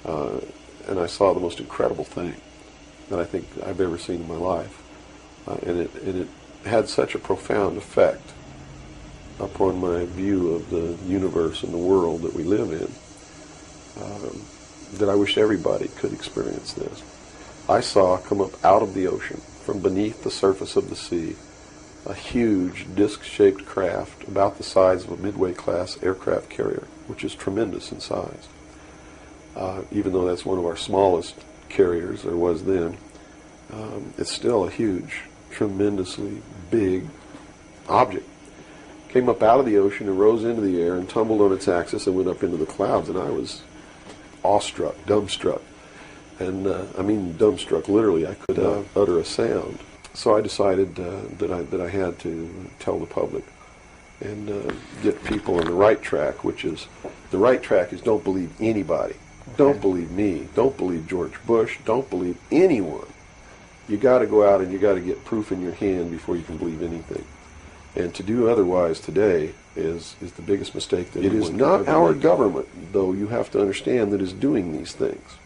and I saw the most incredible thing that I think I've ever seen in my life. And it had such a profound effect upon my view of the universe and the world that we live in, that I wish everybody could experience this. I saw come up out of the ocean, from beneath the surface of the sea, a huge disc-shaped craft about the size of a Midway-class aircraft carrier, which is tremendous in size. Even though that's one of our smallest carriers, or was then, it's still a huge, tremendously big object. Came up out of the ocean and rose into the air and tumbled on its axis and went up into the clouds, and I was awestruck, dumbstruck. And I mean dumbstruck, literally. I could utter a sound. So I decided that I had to tell the public and get people on the right track, which is, the right track is don't believe anybody. Okay. Don't believe me. Don't believe George Bush. Don't believe anyone. You got to go out and you got to get proof in your hand before you can believe anything. And to do otherwise today is the biggest mistake that it is not our government, though you have to understand, that is doing these things.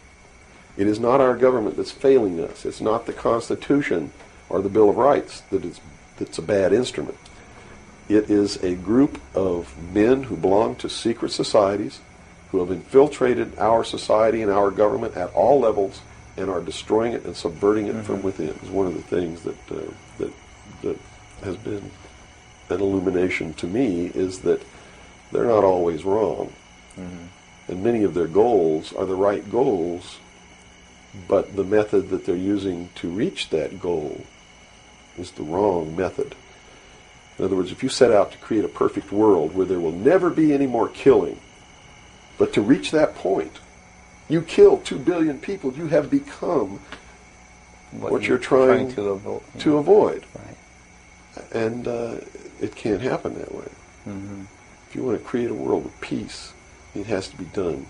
It is not our government that's failing us. It's not the Constitution or the Bill of Rights that's a bad instrument. It is a group of men who belong to secret societies, who have infiltrated our society and our government at all levels and are destroying it and subverting it from within. It's one of the things that has been an illumination to me, is that they're not always wrong. And many of their goals are the right goals, but the method that they're using to reach that goal is the wrong method. In other words, if you set out to create a perfect world where there will never be any more killing, but to reach that point, you kill 2 billion people, you have become what you're trying to avoid. Right. And it can't happen that way. If you want to create a world of peace, it has to be done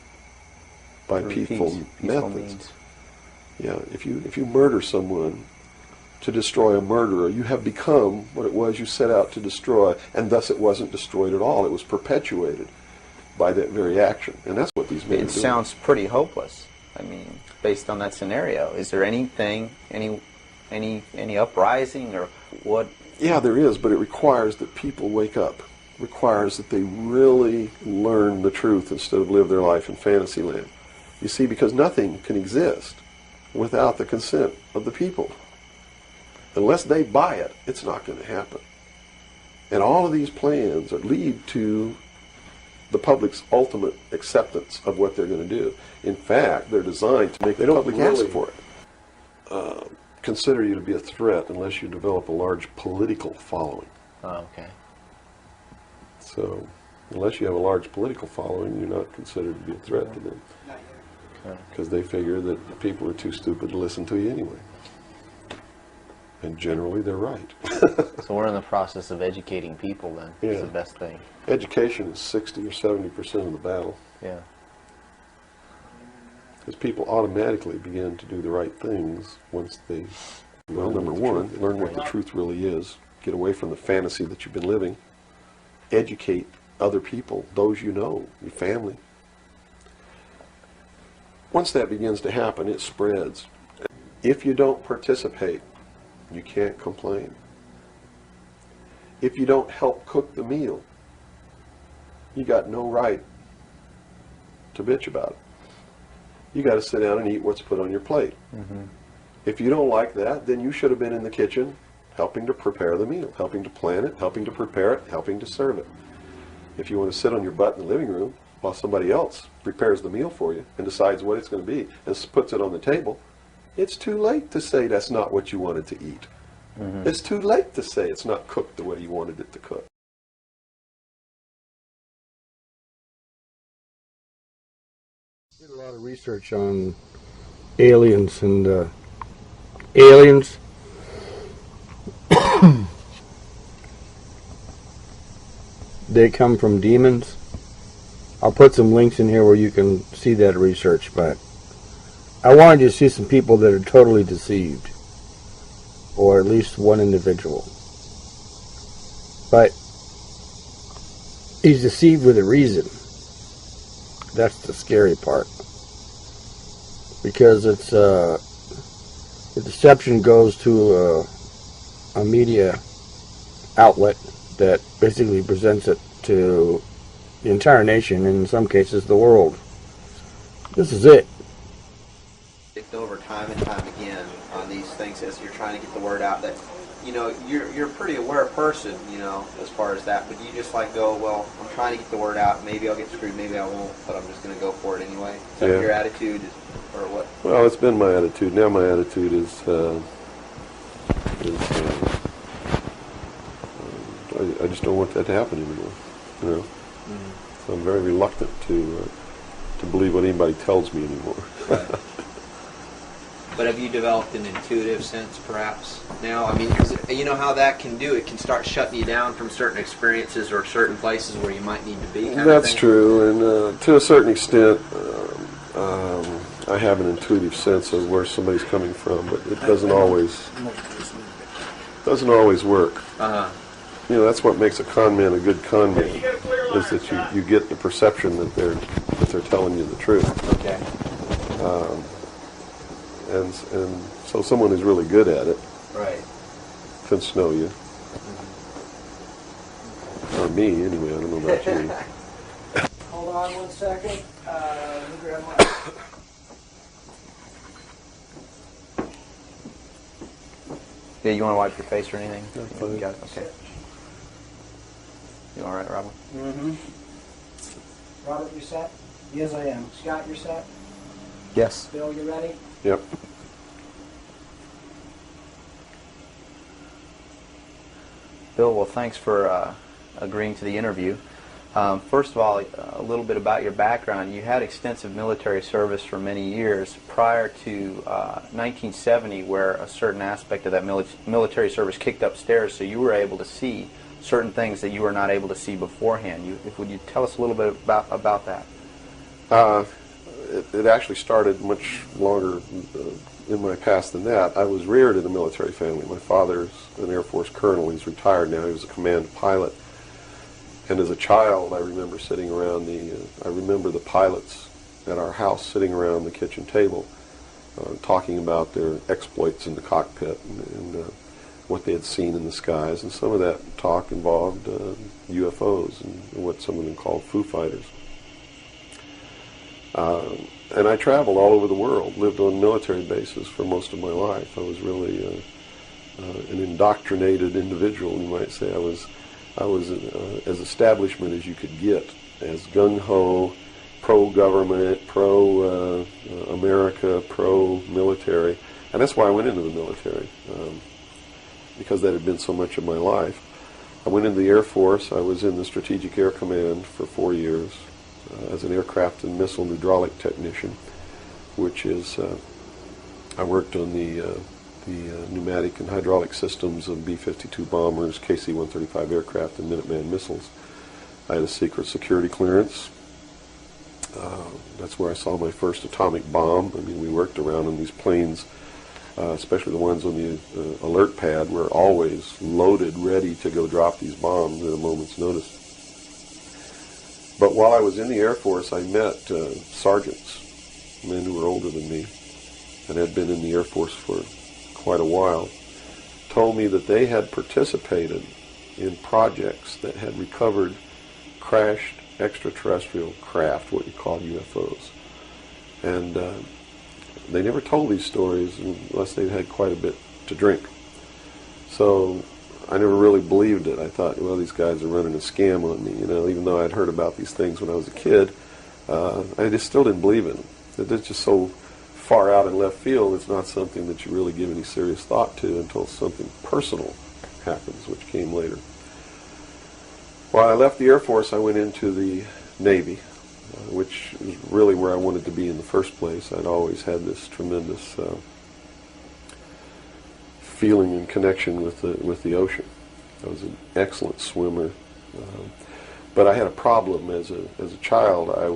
by peaceful methods. Means. Yeah, if you murder someone to destroy a murderer, you have become what it was you set out to destroy, and thus it wasn't destroyed at all. It was perpetuated by that very action, and that's what these men are doing. It sounds pretty hopeless. I mean, based on that scenario, is there anything, any uprising or what? Yeah, there is, but it requires that people wake up. It requires that they really learn the truth instead of live their life in fantasy land. You see, because nothing can exist without the consent of the people. Unless they buy it, it's not going to happen. And all of these plans lead to the public's ultimate acceptance of what they're going to do. In fact, they're designed to make the public ask for it. Consider you to be a threat unless you develop a large political following. Oh, okay. So, unless you have a large political following, you're not considered to be a threat to them. Because they figure that people are too stupid to listen to you anyway. And generally, they're right. So we're in the process of educating people then. Yeah. Is the best thing. Education is 60 or 70% of the battle. Yeah. Because people automatically begin to do the right things once they, well, number one, learn what the truth really is, get away from the fantasy that you've been living, educate other people, those you know, your family. Once that begins to happen, it spreads. If you don't participate, you can't complain. If you don't help cook the meal, you got no right to bitch about it. You got to sit down and eat what's put on your plate. If you don't like that, then you should have been in the kitchen helping to prepare the meal, helping to plan it, helping to prepare it, helping to serve it. If you want to sit on your butt in the living room while somebody else prepares the meal for you and decides what it's going to be and puts it on the table, it's too late to say that's not what you wanted to eat. It's too late to say it's not cooked the way you wanted it to cook. I did a lot of research on aliens and aliens. They come from demons. I'll put some links in here where you can see that research, but I wanted you to see some people that are totally deceived, or at least one individual. But he's deceived with a reason. That's the scary part. because it's the deception goes to a media outlet that basically presents it to the entire nation, and in some cases the world. This is it. Over time and time again on these things as you're trying to get the word out that, you know, you're a pretty aware person, you know, as far as that, but you just like go, well, I'm trying to get the word out, maybe I'll get screwed, maybe I won't, but I'm just going to go for it anyway. Is that your attitude, or what? Well, it's been my attitude. Now my attitude is I just don't want that to happen anymore, you know. Mm-hmm. So I'm very reluctant to believe what anybody tells me anymore. Right. But have you developed an intuitive sense, perhaps, now? I mean, 'cause you know how that can do. It can start shutting you down from certain experiences or certain places where you might need to be. That's true, and to a certain extent, I have an intuitive sense of where somebody's coming from, but it doesn't always work. Uh-huh. You know, that's what makes a con man a good con man, is that you get the perception that they're telling you the truth. Okay. And so someone who's really good at it Right. can snow you. Or me, anyway. I don't know about you. Hold on 1 second. Let me grab my... Yeah, you want to wipe your face or anything? Yeah, fine. You got it? Okay. You all right, Robert? Mm-hmm. Robert, you set? Yes, I am. Scott, you're set? Yes. Bill, you ready? Yep. Bill, well, thanks for agreeing to the interview. First of all, a little bit about your background. You had extensive military service for many years prior to 1970, where a certain aspect of that military service kicked upstairs, so you were able to see certain things that you were not able to see beforehand. Would you tell us a little bit about that? It actually started much longer in my past than that. I was reared in a military family. My father's an Air Force colonel. He's retired now. He was a command pilot. And as a child, I remember sitting around I remember the pilots at our house sitting around the kitchen table talking about their exploits in the cockpit and what they had seen in the skies. And some of that talk involved UFOs and what some of them called Foo Fighters. And I traveled all over the world, lived on military bases for most of my life. I was really an indoctrinated individual, you might say. I was as establishment as you could get, as gung-ho, pro-government, pro-America, pro-military. And that's why I went into the military, because that had been so much of my life. I went into the Air Force. I was in the Strategic Air Command for 4 years as an aircraft and missile hydraulic technician, which is, I worked on the pneumatic and hydraulic systems of B-52 bombers, KC-135 aircraft, and Minuteman missiles. I had a secret security clearance. That's where I saw my first atomic bomb. I mean, we worked around on these planes, especially the ones on the alert pad, were always loaded, ready to go drop these bombs at a moment's notice. But while I was in the Air Force, I met sergeants, men who were older than me, and had been in the Air Force for quite a while, told me that they had participated in projects that had recovered crashed extraterrestrial craft, what you call UFOs. And they never told these stories unless they'd had quite a bit to drink. So I never really believed it. I thought, well, these guys are running a scam on me, you know, even though I'd heard about these things when I was a kid. I just still didn't believe in them. It's just so far out in left field, it's not something that you really give any serious thought to until something personal happens, which came later. While I left the Air Force, I went into the Navy, which is really where I wanted to be in the first place. I'd always had this tremendous feeling and connection with the ocean. I was an excellent swimmer, but I had a problem as a child. I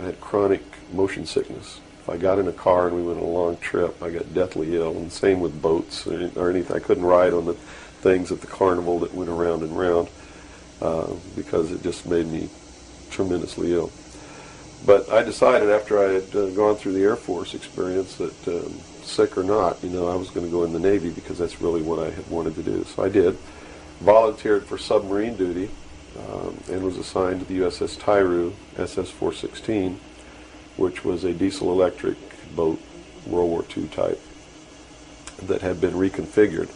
had chronic motion sickness. If I got in a car and we went on a long trip, I got deathly ill, and same with boats or anything. I couldn't ride on the things at the carnival that went around and round because it just made me tremendously ill. But I decided after I had gone through the Air Force experience that, sick or not, I was going to go in the Navy because that's really what I had wanted to do. So I did. Volunteered for submarine duty and was assigned to the USS Tyru, SS-416, which was a diesel-electric boat, World War II type, that had been reconfigured.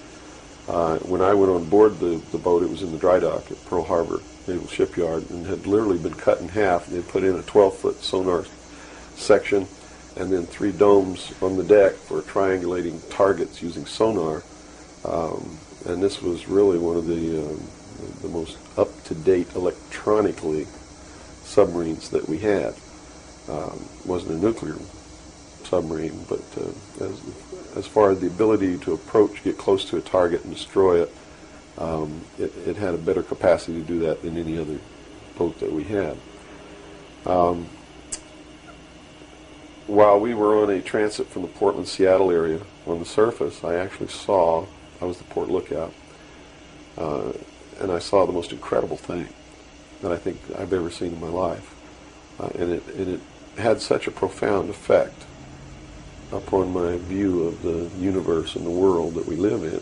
When I went on board the boat, it was in the dry dock at Pearl Harbor Naval Shipyard and had literally been cut in half. They put in a 12-foot sonar section and then 3 domes on the deck for triangulating targets using sonar. And this was really one of the most up-to-date electronically submarines that we had. Wasn't a nuclear submarine, but as far as the ability to approach, get close to a target and destroy it, it had a better capacity to do that than any other boat that we had. While we were on a transit from the Portland-Seattle area on the surface, I actually saw, I was the port lookout, and I saw the most incredible thing that I think I've ever seen in my life. And it had such a profound effect upon my view of the universe and the world that we live in,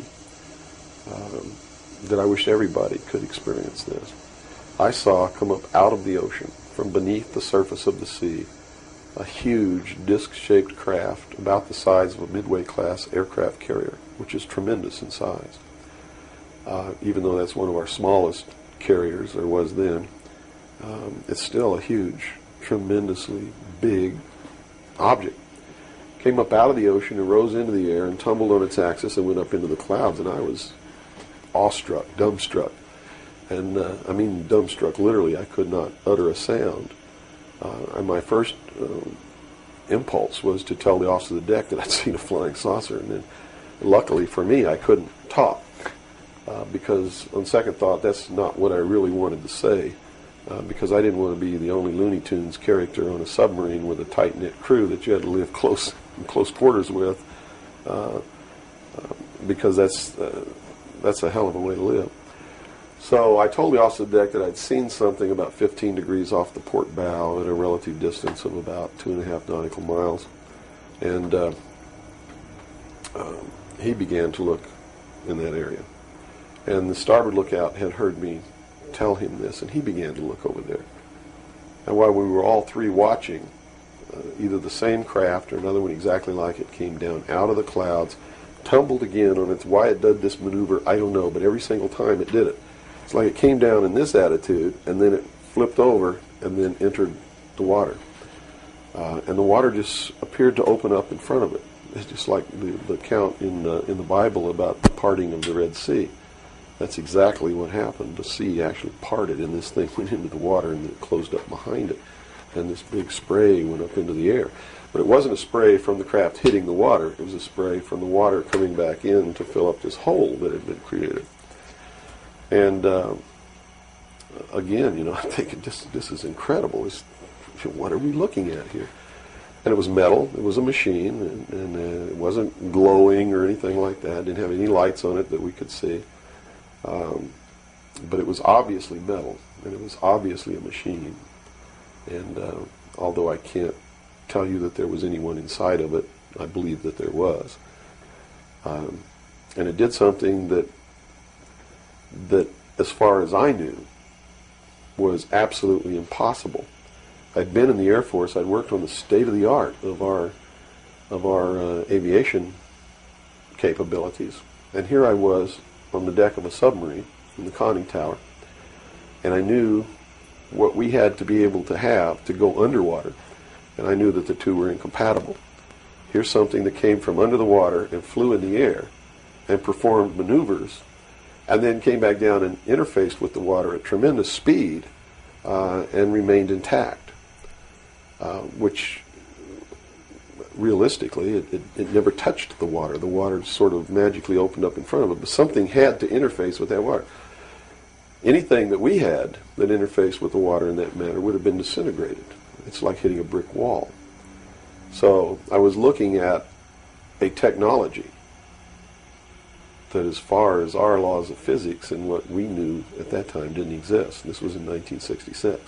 that I wish everybody could experience this. I saw come up out of the ocean, from beneath the surface of the sea, a huge disc-shaped craft about the size of a Midway-class aircraft carrier, which is tremendous in size. Even though that's one of our smallest carriers, or was then, it's still a huge, tremendously big object. Came up out of the ocean and rose into the air and tumbled on its axis and went up into the clouds, and I was awestruck, dumbstruck. And I mean dumbstruck literally. I could not utter a sound. And my first impulse was to tell the officer of the deck that I'd seen a flying saucer, and then luckily for me I couldn't talk because on second thought that's not what I really wanted to say, because I didn't want to be the only Looney Tunes character on a submarine with a tight-knit crew that you had to live in close quarters with, because that's a hell of a way to live. So I told the officer of the deck that I'd seen something about 15 degrees off the port bow at a relative distance of about 2.5 nautical miles. And he began to look in that area. And the starboard lookout had heard me tell him this, and he began to look over there. And while we were all three watching, either the same craft or another one exactly like it came down out of the clouds, tumbled again on its, why it did this maneuver, I don't know, but every single time it did it. It's like it came down in this attitude, and then it flipped over, and then entered the water. And the water just appeared to open up in front of it. It's just like the account in the Bible about the parting of the Red Sea. That's exactly what happened. The sea actually parted, and this thing went into the water, and it closed up behind it. And this big spray went up into the air. But it wasn't a spray from the craft hitting the water. It was a spray from the water coming back in to fill up this hole that had been created. And again, I'm thinking, this is incredible. What are we looking at here? And it was metal. It was a machine, and it wasn't glowing or anything like that. It didn't have any lights on it that we could see. But it was obviously metal, and it was obviously a machine. And although I can't tell you that there was anyone inside of it, I believe that there was. And it did something that, as far as I knew, was absolutely impossible. I'd been in the Air Force. I'd worked on the state-of-the-art of our aviation capabilities. And here I was on the deck of a submarine in the conning tower, and I knew what we had to be able to have to go underwater, and I knew that the two were incompatible. Here's something that came from under the water and flew in the air and performed maneuvers, and then came back down and interfaced with the water at tremendous speed and remained intact, which realistically it never touched the water. The water sort of magically opened up in front of it, but something had to interface with that water. Anything that we had that interfaced with the water in that manner would have been disintegrated. It's like hitting a brick wall. So I was looking at a technology that, as far as our laws of physics and what we knew at that time, didn't exist. This was in 1966.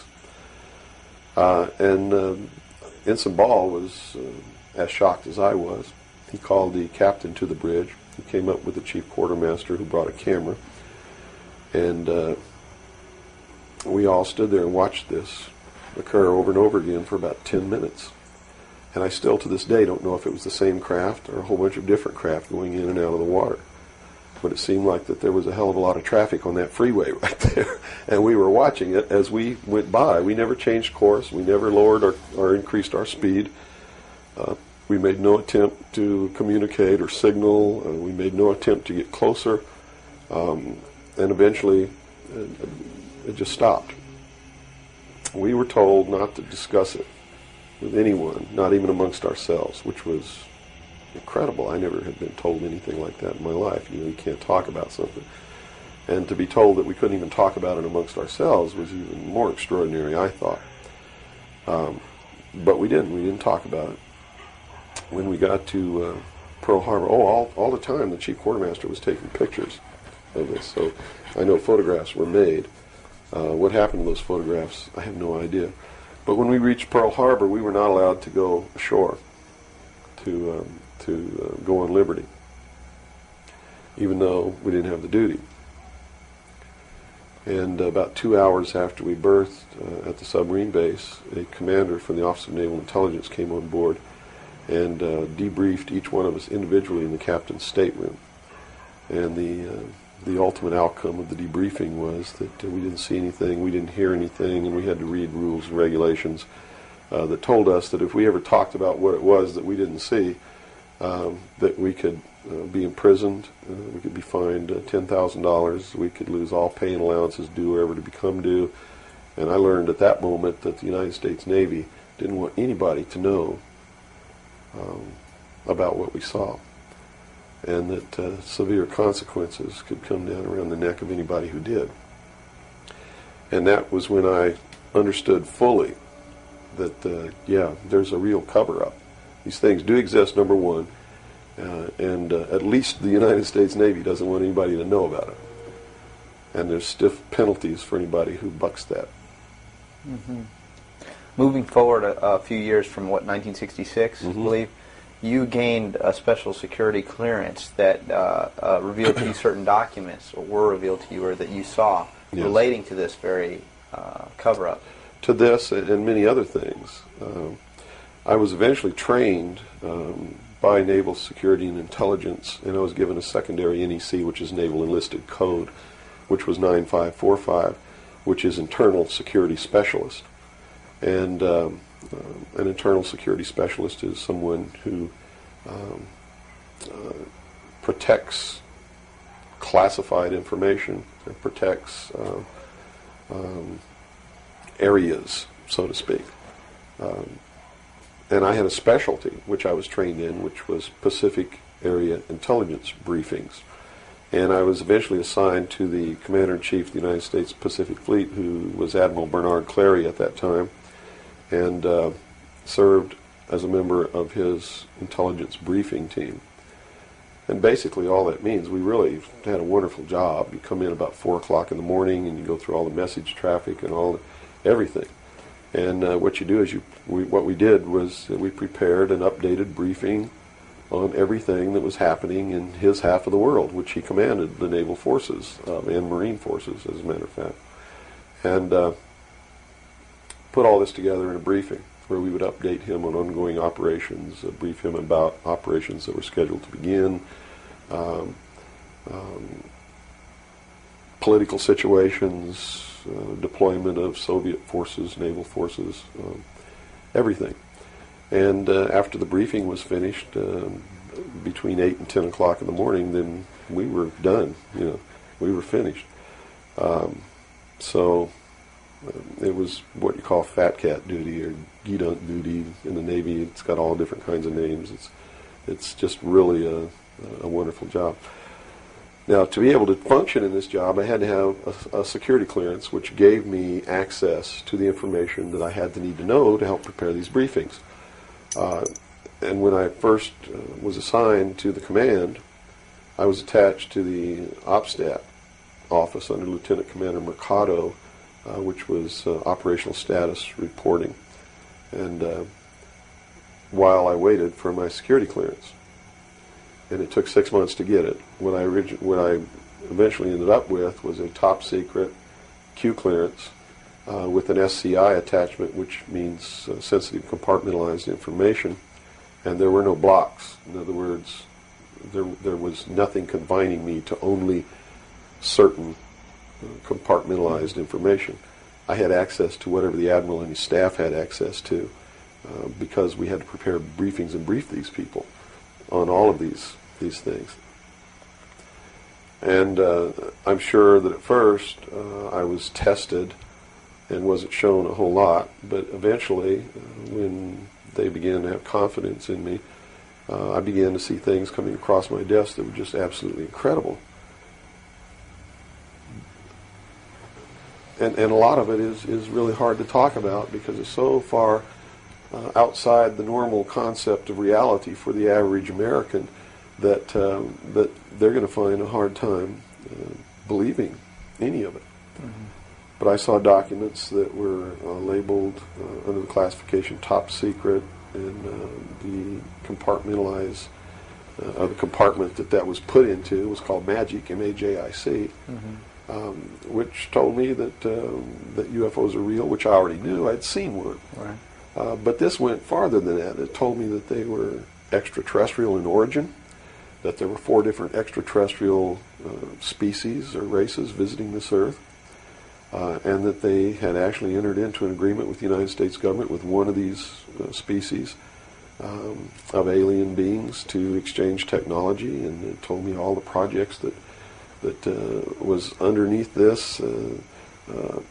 And Ensign Ball was as shocked as I was. He called the captain to the bridge. He came up with the chief quartermaster, who brought a camera. And we all stood there and watched this occur over and over again for about 10 minutes. And I still, to this day, don't know if it was the same craft or a whole bunch of different craft going in and out of the water. But it seemed like that there was a hell of a lot of traffic on that freeway right there. And we were watching it as we went by. We never changed course. We never lowered or increased our speed. We made no attempt to communicate or signal. We made no attempt to get closer. And eventually, it just stopped. We were told not to discuss it with anyone, not even amongst ourselves, which was incredible. I never had been told anything like that in my life. You can't talk about something. And to be told that we couldn't even talk about it amongst ourselves was even more extraordinary, I thought. But we didn't. We didn't talk about it. When we got to Pearl Harbor, all the time the chief quartermaster was taking pictures of this. So I know photographs were made. What happened to those photographs, I have no idea. But when we reached Pearl Harbor, we were not allowed to go ashore to go on liberty, even though we didn't have the duty. And about 2 hours after we berthed at the submarine base, a commander from the Office of Naval Intelligence came on board and debriefed each one of us individually in the captain's stateroom. And the ultimate outcome of the debriefing was that we didn't see anything, we didn't hear anything, and we had to read rules and regulations that told us that if we ever talked about what it was that we didn't see, that we could be imprisoned, we could be fined $10,000, we could lose all pay and allowances due or ever to become due. And I learned at that moment that the United States Navy didn't want anybody to know about what we saw, and that severe consequences could come down around the neck of anybody who did. And that was when I understood fully that, yeah, there's a real cover-up. These things do exist, number one, and at least the United States Navy doesn't want anybody to know about it. And there's stiff penalties for anybody who bucks that. Mm-hmm. Moving forward a few years from, 1966, I believe, you gained a special security clearance that revealed to you certain documents, or were revealed to you, or that you saw, yes, relating to this very cover-up. To this and many other things. I was eventually trained by Naval Security and Intelligence, and I was given a secondary NEC, which is Naval Enlisted Code, which was 9545, which is Internal Security Specialist. And an internal security specialist is someone who protects classified information and protects areas, so to speak. And I had a specialty, which I was trained in, which was Pacific Area Intelligence Briefings. And I was eventually assigned to the Commander-in-Chief of the United States Pacific Fleet, who was Admiral Bernard Clary at that time, and served as a member of his intelligence briefing team. And basically all that means, we really had a wonderful job. You come in about 4 o'clock in the morning and you go through all the message traffic and everything. And what you do is what we did was that we prepared an updated briefing on everything that was happening in his half of the world, which he commanded the naval forces and marine forces, as a matter of fact. And put all this together in a briefing where we would update him on ongoing operations, brief him about operations that were scheduled to begin, political situations, deployment of Soviet forces, naval forces, everything. And after the briefing was finished, between 8 and 10 o'clock in the morning, then we were done. We were finished. So it was what you call fat cat duty or gedunk duty in the Navy. It's got all different kinds of names. It's just really a wonderful job. Now, to be able to function in this job, I had to have a security clearance, which gave me access to the information that I had to need to know to help prepare these briefings. And when I first was assigned to the command, I was attached to the OPSTAT office under Lieutenant Commander Mercado, which was operational status reporting. and while I waited for my security clearance. And it took 6 months to get it. What I eventually ended up with was a top secret Q clearance with an SCI attachment, which means sensitive compartmentalized information, and there were no blocks. In other words, there was nothing confining me to only certain compartmentalized information. I had access to whatever the admiral and his staff had access to, because we had to prepare briefings and brief these people on all of these things. And I'm sure that at first I was tested and wasn't shown a whole lot, but eventually when they began to have confidence in me, I began to see things coming across my desk that were just absolutely incredible. And a lot of it is really hard to talk about because it's so far outside the normal concept of reality for the average American that they're going to find a hard time believing any of it. Mm-hmm. But I saw documents that were labeled under the classification top secret, and the compartmentalized the compartment that was put into was called MAJIC, M-A-J-I-C, mm-hmm. which told me that UFOs are real, which I already knew. I'd seen one. Right. But this went farther than that. It told me that they were extraterrestrial in origin, that there were 4 different extraterrestrial species or races visiting this Earth, and that they had actually entered into an agreement with the United States government with one of these species of alien beings to exchange technology, and it told me all the projects that was underneath this.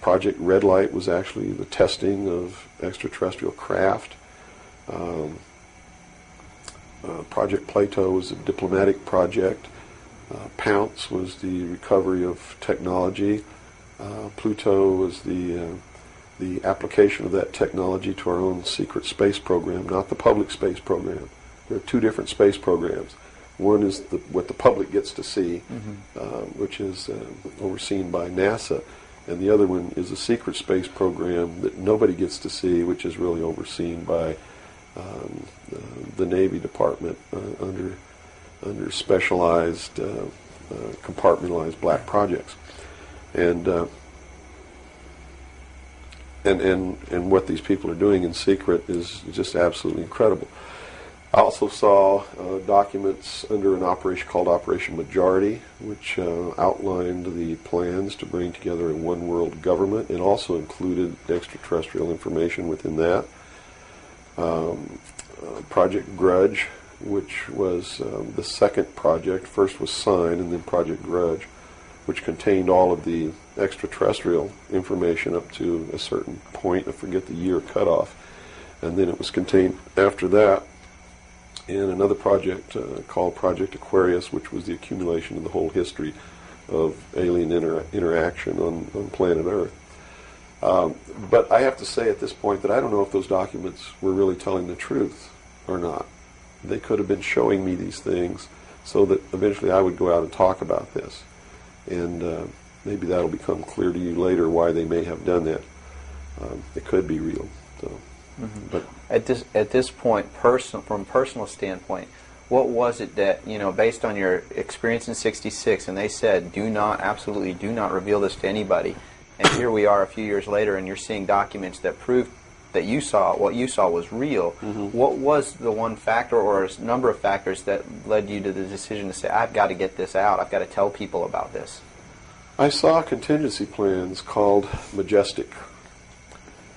Project Red Light was actually the testing of extraterrestrial craft. Project Plato was a diplomatic project. Pounce was the recovery of technology. Pluto was the application of that technology to our own secret space program, not the public space program. There are 2 different space programs. One is what the public gets to see, mm-hmm. Which is overseen by NASA, and the other one is a secret space program that nobody gets to see, which is really overseen by the Navy Department under specialized compartmentalized black projects, and what these people are doing in secret is just absolutely incredible. I also saw documents under an operation called Operation Majority, which outlined the plans to bring together a one-world government. It also included extraterrestrial information within that. Project Grudge, which was the second project. First was Sign, and then Project Grudge, which contained all of the extraterrestrial information up to a certain point. I forget the year cutoff. And then it was contained after that in another project called Project Aquarius, which was the accumulation of the whole history of alien interaction on planet Earth. But I have to say at this point that I don't know if those documents were really telling the truth or not. They could have been showing me these things so that eventually I would go out and talk about this. And maybe that'll become clear to you later why they may have done that. It could be real. So, mm-hmm. But at this point, from a personal standpoint, what was it that, based on your experience in '66, and they said, absolutely do not reveal this to anybody, and here we are a few years later, and you're seeing documents that prove that what you saw was real. Mm-hmm. What was the one factor or a number of factors that led you to the decision to say, I've got to get this out, I've got to tell people about this? I saw contingency plans called Majestic.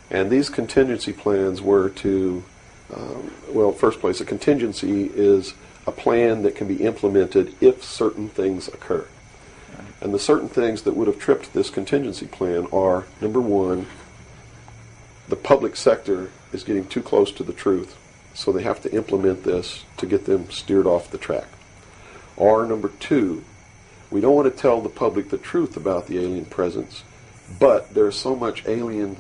And these contingency plans were to, first place, a contingency is a plan that can be implemented if certain things occur. Right. And the certain things that would have tripped this contingency plan are, number one, the public sector is getting too close to the truth, so they have to implement this to get them steered off the track. Or number two, we don't want to tell the public the truth about the alien presence, but there's so much alien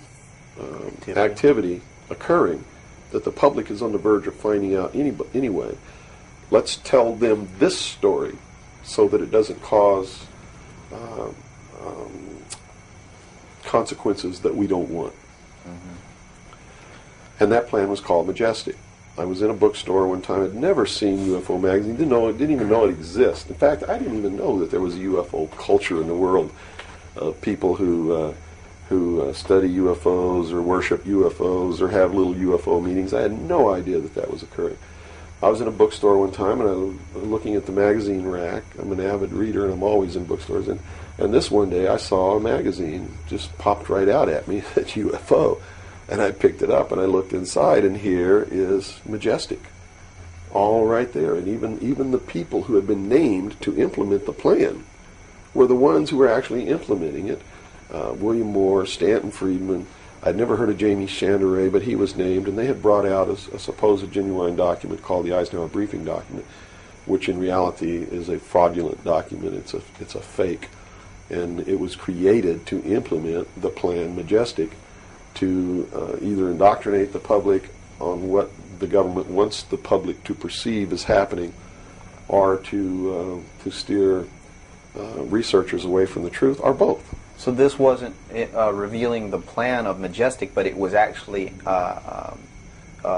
activity occurring that the public is on the verge of finding out anyway. Let's tell them this story so that it doesn't cause consequences that we don't want. Mm-hmm. And that plan was called Majestic. I was in a bookstore one time. I'd never seen UFO magazine. Didn't even know it existed. In fact, I didn't even know that there was a UFO culture in the world of people who study UFOs or worship UFOs or have little UFO meetings. I had no idea that that was occurring. I was in a bookstore one time and I was looking at the magazine rack. I'm an avid reader and I'm always in bookstores. And this one day I saw a magazine just popped right out at me, at UFO. And I picked it up and I looked inside, and here is Majestic, all right there. And even the people who had been named to implement the plan were the ones who were actually implementing it. William Moore, Stanton Friedman. I'd never heard of Jamie Chanderay, but he was named, and they had brought out a supposed genuine document called the Eisenhower Briefing Document, which in reality is a fraudulent document. It's a fake, and it was created to implement the plan Majestic, to either indoctrinate the public on what the government wants the public to perceive as happening, or to steer researchers away from the truth, or both. So this wasn't revealing the plan of Majestic, but it was actually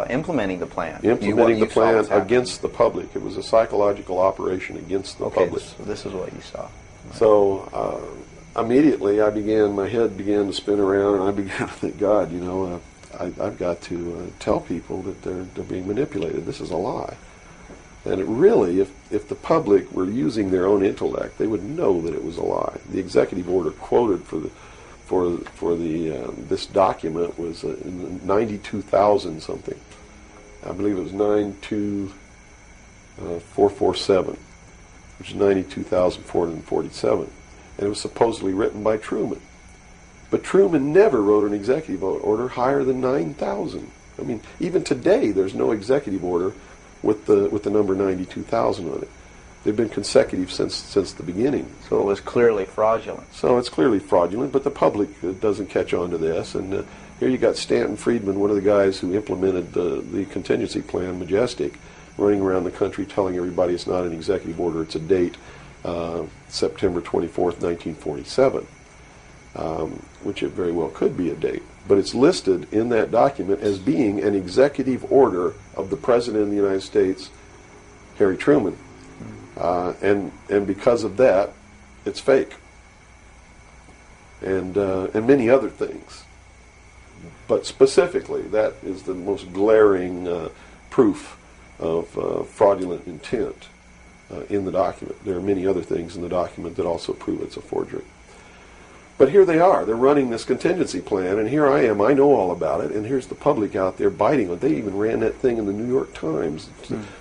implementing the plan. Implementing the plan against the public. It was a psychological operation against the public. So this is what you saw. So immediately my head began to spin around, and I began to think, God, I've got to tell people that they're being manipulated. This is a lie. And it really, if the public were using their own intellect, they would know that it was a lie. The executive order quoted for this document was 92,000 something. I believe it was 92447, which is 92,447. And it was supposedly written by Truman. But Truman never wrote an executive order higher than 9,000. I mean, even today, there's no executive order with the number 92,000 on it. They've been consecutive since the beginning. So it was clearly fraudulent. So it's clearly fraudulent, but the public doesn't catch on to this. And here you got Stanton Friedman, one of the guys who implemented the contingency plan, Majestic, running around the country telling everybody it's not an executive order, it's a date, September 24th, 1947, which it very well could be a date. But it's listed in that document as being an executive order of the President of the United States, Harry Truman. And because of that, it's fake. And many other things. But specifically, that is the most glaring proof of fraudulent intent in the document. There are many other things in the document that also prove it's a forgery. But here they are. They're running this contingency plan, and here I am. I know all about it, and here's the public out there biting on it. They even ran that thing in the New York Times,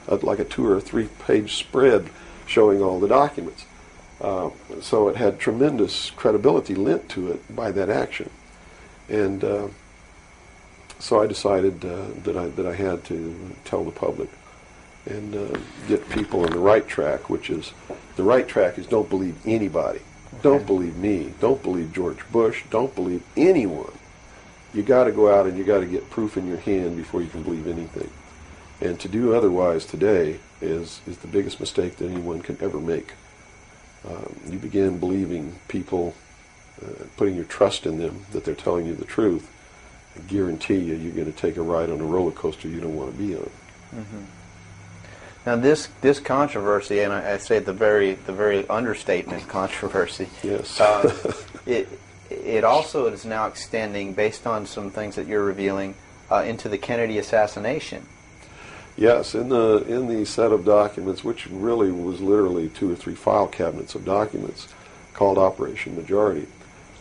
like a 2 or 3 page spread showing all the documents. So it had tremendous credibility lent to it by that action. And so I decided that I had to tell the public and get people on the right track, which is, the right track is don't believe anybody. Don't believe me. Don't believe George Bush. Don't believe anyone. You got to go out and you got to get proof in your hand before you can believe anything. And to do otherwise today is the biggest mistake that anyone can ever make. You begin believing people, putting your trust in them, that they're telling you the truth. I guarantee you're going to take a ride on a roller coaster you don't want to be on. Mm-hmm. Now this controversy, and I say the very understatement controversy. Yes. It also is now extending, based on some things that you're revealing, into the Kennedy assassination. Yes, in the set of documents, which really was literally 2 or 3 file cabinets of documents, called Operation Majority,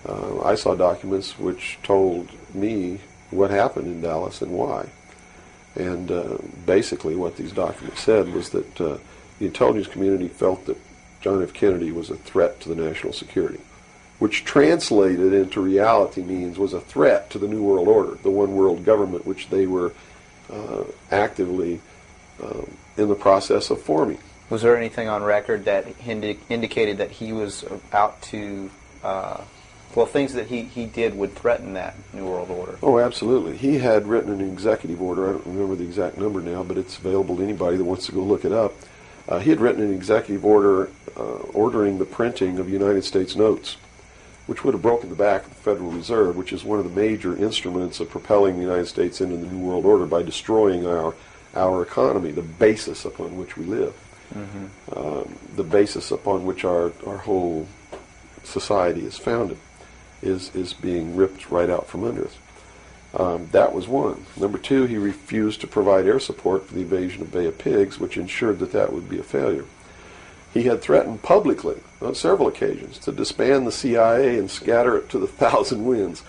I saw documents which told me what happened in Dallas and why. And basically what these documents said was that the intelligence community felt that John F. Kennedy was a threat to the national security, which translated into reality means was a threat to the New World Order, the one world government which they were actively in the process of forming. Was there anything on record that indicated that he was out to... things that he did would threaten that New World Order? Oh, absolutely. He had written an executive order. I don't remember the exact number now, but it's available to anybody that wants to go look it up. He had written an executive order ordering the printing of United States notes. which would have broken the back of the Federal Reserve, which is one of the major instruments of propelling the United States into the New World Order by destroying our economy, the basis upon which we live, the basis upon which our whole society is founded, is being ripped right out from under us. That was one. Number two, he refused to provide air support for the invasion of Bay of Pigs, which ensured that that would be a failure. He had threatened publicly on several occasions to disband the CIA and scatter it to the thousand winds.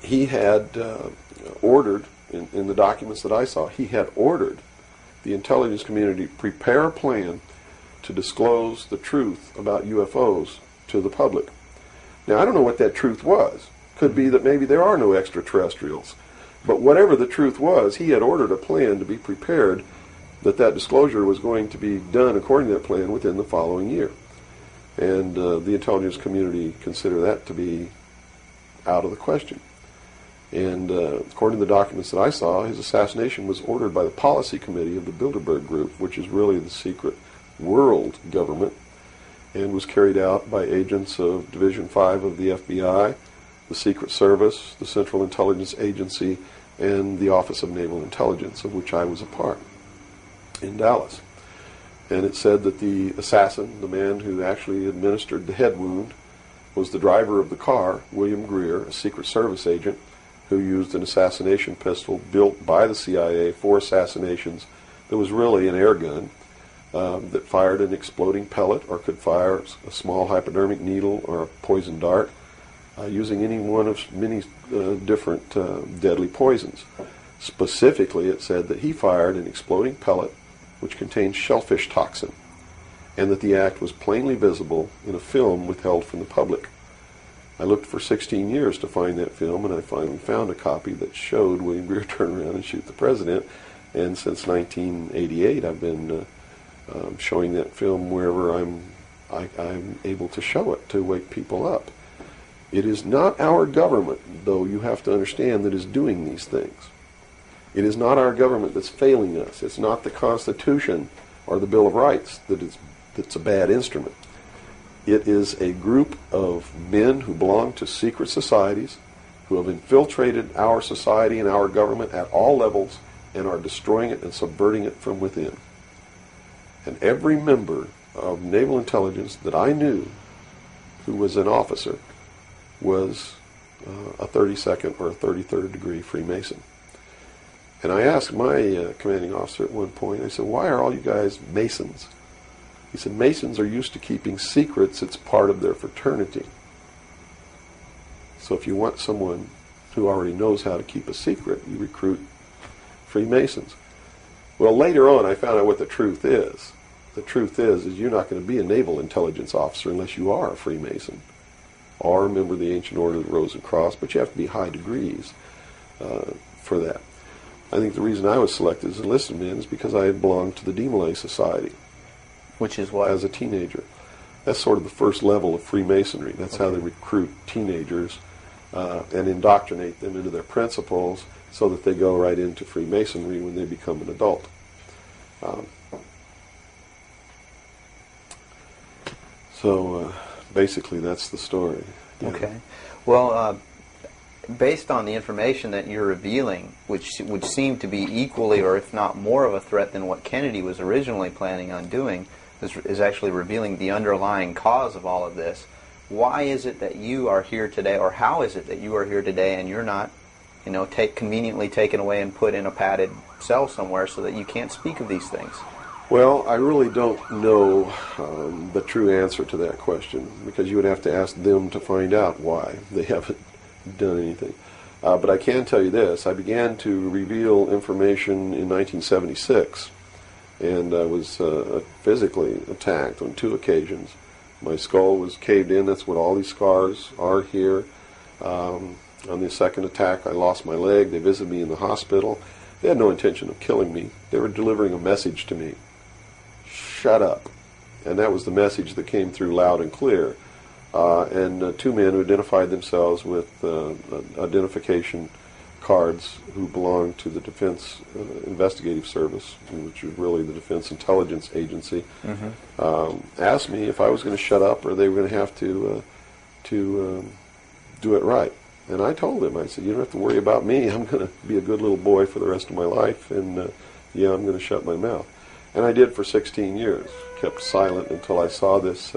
He had ordered, in the documents that I saw, he had ordered the intelligence community to prepare a plan to disclose the truth about UFOs to the public. Now, I don't know what that truth was. Could be that maybe there are no extraterrestrials. But whatever the truth was, he had ordered a plan to be prepared that disclosure was going to be done according to that plan within the following year. And the intelligence community considered that to be out of the question. And according to the documents that I saw, his assassination was ordered by the policy committee of the Bilderberg Group, which is really the secret world government, and was carried out by agents of Division 5 of the FBI, the Secret Service, the Central Intelligence Agency, and the Office of Naval Intelligence, of which I was a part, in Dallas. And it said that the assassin, the man who actually administered the head wound, was the driver of the car, William Greer, a Secret Service agent, who used an assassination pistol built by the CIA for assassinations that was really an air gun that fired an exploding pellet or could fire a small hypodermic needle or a poison dart using any one of many different deadly poisons. Specifically, it said that he fired an exploding pellet which contained shellfish toxin, and that the act was plainly visible in a film withheld from the public. I looked for 16 years to find that film, and I finally found a copy that showed William Greer turn around and shoot the president. And since 1988, I've been showing that film wherever I'm able to show it to wake people up. It is not our government, though you have to understand, that is doing these things. It is not our government that's failing us. It's not the Constitution or the Bill of Rights that's a bad instrument. It is a group of men who belong to secret societies who have infiltrated our society and our government at all levels and are destroying it and subverting it from within. And every member of naval intelligence that I knew who was an officer was a 32nd or a 33rd degree Freemason. And I asked my commanding officer at one point, I said, why are all you guys Masons? He said, Masons are used to keeping secrets. It's part of their fraternity. So if you want someone who already knows how to keep a secret, you recruit Freemasons. Well, later on, I found out what the truth is. The truth is you're not going to be a naval intelligence officer unless you are a Freemason or a member of the Ancient Order of the Rose and Cross, but you have to be high degrees for that. I think the reason I was selected as enlisted man is because I had belonged to the Demolay Society. Which is what? As a teenager. That's sort of the first level of Freemasonry. That's how they recruit teenagers and indoctrinate them into their principles so that they go right into Freemasonry when they become an adult. So basically that's the story. Yeah. Okay. Well, based on the information that you're revealing, which would seem to be equally or if not more of a threat than what Kennedy was originally planning on doing, is actually revealing the underlying cause of all of this. Why is it that you are here today, or how is it that you are here today and you're not, conveniently taken away and put in a padded cell somewhere so that you can't speak of these things? Well, I really don't know the true answer to that question, because you would have to ask them to find out why they haven't done anything. But I can tell you this. I began to reveal information in 1976, and I was physically attacked on 2 occasions. My skull was caved in. That's what all these scars are here. On the second attack, I lost my leg. They visited me in the hospital. They had no intention of killing me. They were delivering a message to me. Shut up. And that was the message that came through loud and clear. And 2 men who identified themselves with identification cards who belonged to the Defense Investigative Service, which is really the Defense Intelligence Agency, asked me if I was going to shut up or they were going to have to to do it right. And I told him, I said, you don't have to worry about me. I'm going to be a good little boy for the rest of my life, and yeah, I'm going to shut my mouth. And I did for 16 years. Kept silent until I saw this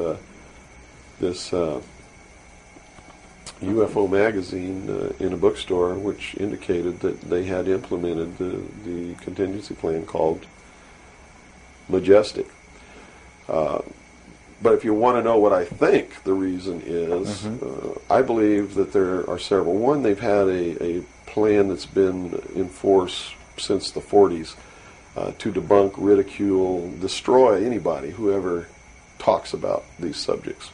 UFO magazine in a bookstore, which indicated that they had implemented the contingency plan called Majestic. But if you want to know what I think the reason is, I believe that there are several. One, they've had a plan that's been in force since the 40s to debunk, ridicule, destroy anybody who ever talks about these subjects.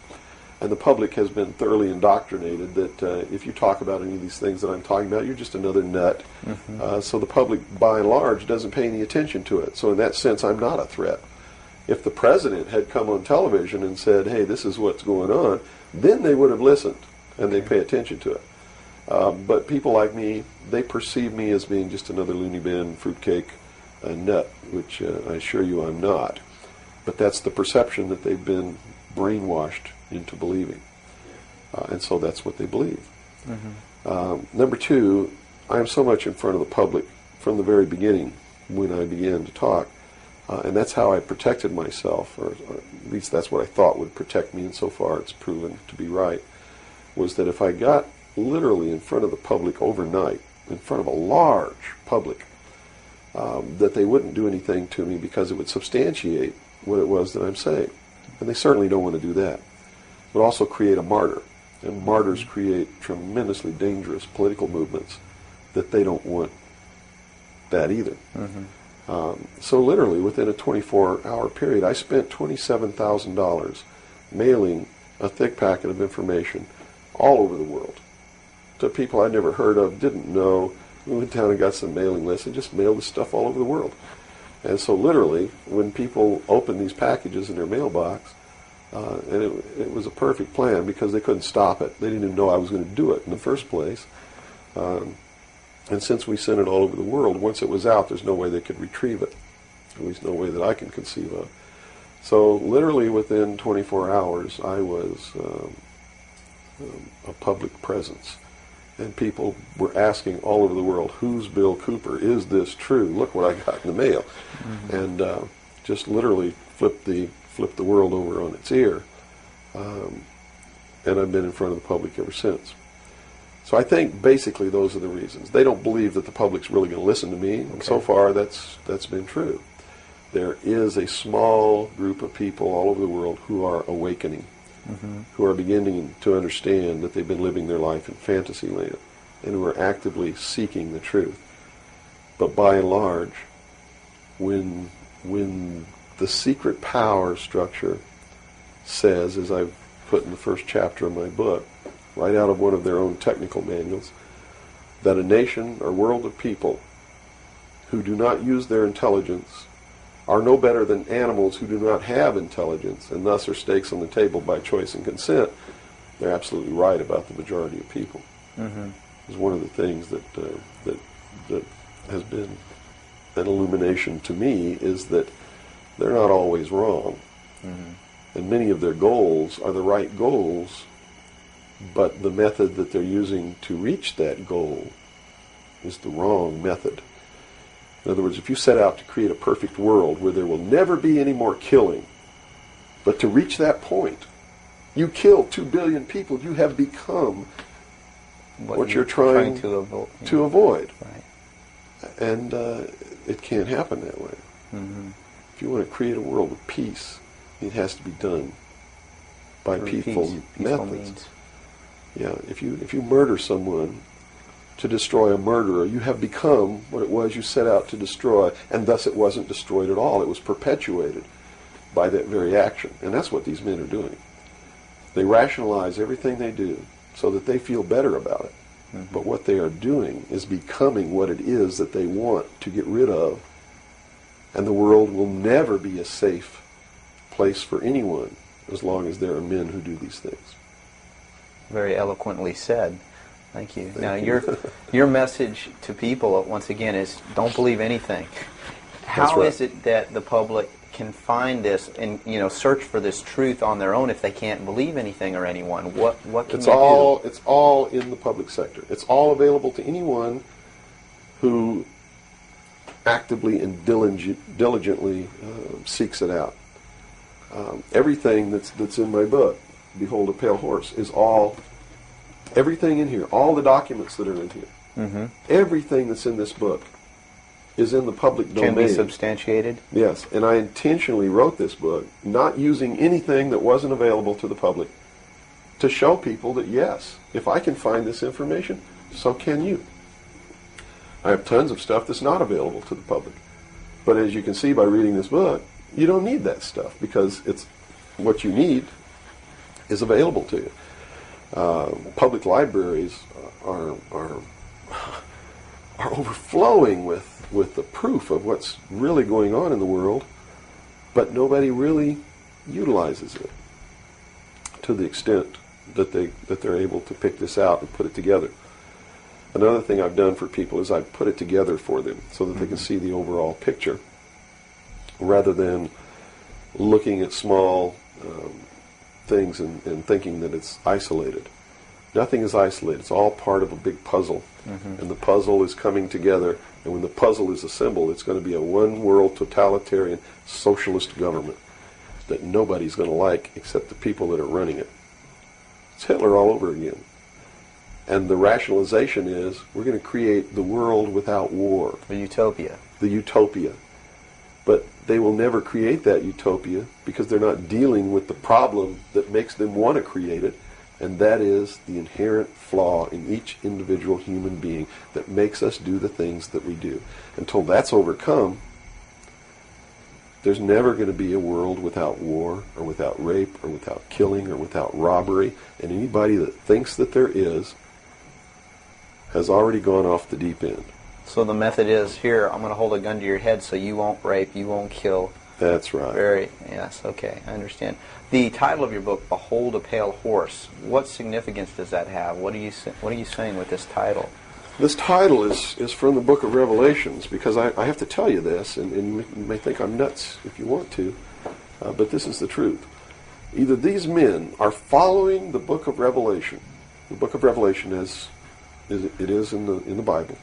And the public has been thoroughly indoctrinated that if you talk about any of these things that I'm talking about, you're just another nut. So the public, by and large, doesn't pay any attention to it. So in that sense, I'm not a threat. If the president had come on television and said, hey, this is what's going on, then they would have listened and they'd pay attention to it. But people like me, they perceive me as being just another loony bin, fruitcake, nut, which I assure you I'm not. But that's the perception that they've been brainwashed into believing. And so that's what they believe. Number two, I'm so much in front of the public from the very beginning when I began to talk. And that's how I protected myself, or at least that's what I thought would protect me, and so far it's proven to be right, was that if I got literally in front of the public overnight, in front of a large public, that they wouldn't do anything to me because it would substantiate what it was that I'm saying. And they certainly don't want to do that. It would also create a martyr, and martyrs create tremendously dangerous political movements that they don't want that either. So literally within a 24-hour period, I spent $27,000 mailing a thick packet of information all over the world to people I'd never heard of, didn't know. We went down and got some mailing lists and just mailed this stuff all over the world. And so literally, when people opened these packages in their mailbox, and it was a perfect plan because they couldn't stop it. They didn't even know I was going to do it in the first place. And since we sent it all over the world, once it was out, there's no way they could retrieve it. At least no way that I can conceive of. So literally within 24 hours, I was a public presence. And people were asking all over the world, who's Bill Cooper? Is this true? Look what I got in the mail. And just literally flipped the world over on its ear. And I've been in front of the public ever since. So I think basically those are the reasons. They don't believe that the public's really going to listen to me, and so far that's been true. There is a small group of people all over the world who are awakening, who are beginning to understand that they've been living their life in fantasy land, and who are actively seeking the truth. But by and large, when the secret power structure says, as I've put in the first chapter of my book, right out of one of their own technical manuals, that a nation or world of people who do not use their intelligence are no better than animals who do not have intelligence, and thus are stakes on the table by choice and consent. They're absolutely right about the majority of people. It's one of the things that has been an illumination to me, is that they're not always wrong. And many of their goals are the right goals, but the method that they're using to reach that goal is the wrong method. In other words, if you set out to create a perfect world where there will never be any more killing, but to reach that point, you kill 2 billion people, you have become what you're trying to avoid. Right. And it can't happen that way. If you want to create a world of peace, it has to be done by peaceful methods. Means. Yeah, if you murder someone to destroy a murderer, you have become what it was you set out to destroy, and thus it wasn't destroyed at all. It was perpetuated by that very action. And that's what these men are doing. They rationalize everything they do so that they feel better about it. But what they are doing is becoming what it is that they want to get rid of. And the world will never be a safe place for anyone as long as there are men who do these things. Very eloquently said. Thank you. Thank you. Your message to people, once again, is don't believe anything. How right. is it that the public can find this and search for this truth on their own if they can't believe anything or anyone? What can It's you all do? it's all in the public sector. It's all available to anyone who actively and diligently seeks it out. Everything that's in my book, Behold a Pale Horse, is everything in here, all the documents that are in here, everything that's in this book is in the public domain. Can be substantiated? Yes, and I intentionally wrote this book not using anything that wasn't available to the public to show people that, yes, if I can find this information, so can you. I have tons of stuff that's not available to the public. But as you can see by reading this book, you don't need that stuff because it's what you need is available to you. Public libraries are overflowing with the proof of what's really going on in the world, but nobody really utilizes it to the extent that they're able to pick this out and put it together. Another thing I've done for people is I've put it together for them so that they can see the overall picture rather than looking at small things and thinking that it's isolated. Nothing is isolated. It's all part of a big puzzle. And the puzzle is coming together, and when the puzzle is assembled, it's going to be a one-world totalitarian socialist government that nobody's going to like except the people that are running it. It's Hitler all over again. And the rationalization is we're going to create the world without war. The utopia. The utopia. But they will never create that utopia because they're not dealing with the problem that makes them want to create it, and that is the inherent flaw in each individual human being that makes us do the things that we do. Until that's overcome, there's never going to be a world without war or without rape or without killing or without robbery, and anybody that thinks that there is has already gone off the deep end. So the method is, here, I'm going to hold a gun to your head so you won't rape, you won't kill. That's right. Yes, okay, I understand. The title of your book, Behold a Pale Horse, what significance does that have? What are you saying with this title? This title is from the book of Revelations, because I have to tell you this, and you may think I'm nuts if you want to, but this is the truth. Either these men are following the book of Revelation. The book of Revelation is in the Bible.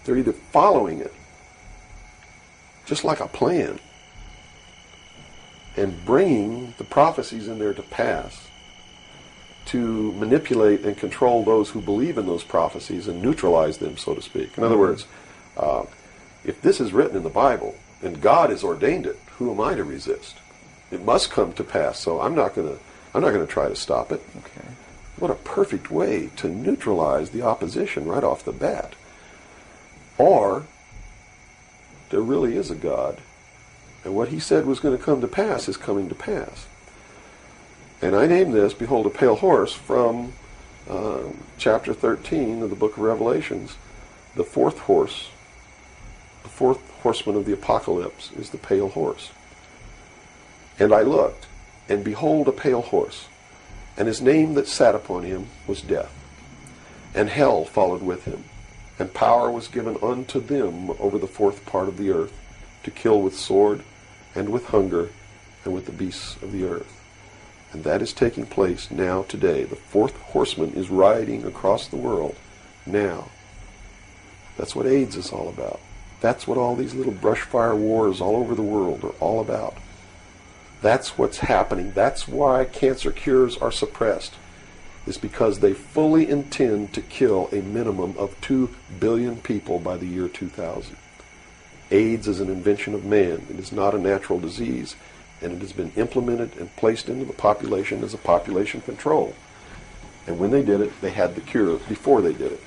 They're either following it, just like a plan, and bringing the prophecies in there to pass to manipulate and control those who believe in those prophecies and neutralize them, so to speak. In other words, if this is written in the Bible and God has ordained it, who am I to resist? It must come to pass, so I'm not going to try to stop it. Okay. What a perfect way to neutralize the opposition right off the bat. Or there really is a God, and what he said was going to come to pass is coming to pass. And I named this, Behold a Pale Horse, from chapter 13 of the book of Revelations. The fourth horseman of the apocalypse is the pale horse. And I looked, and behold a pale horse, and his name that sat upon him was Death, and hell followed with him. And power was given unto them over the fourth part of the earth, to kill with sword, and with hunger, and with the beasts of the earth. And that is taking place now today. The fourth horseman is riding across the world now. That's what AIDS is all about. That's what all these little brush fire wars all over the world are all about. That's what's happening. That's why cancer cures are suppressed. Is because they fully intend to kill a minimum of 2 billion people by the year 2000. AIDS is an invention of man. It is not a natural disease, and it has been implemented and placed into the population as a population control. And when they did it, they had the cure before they did it.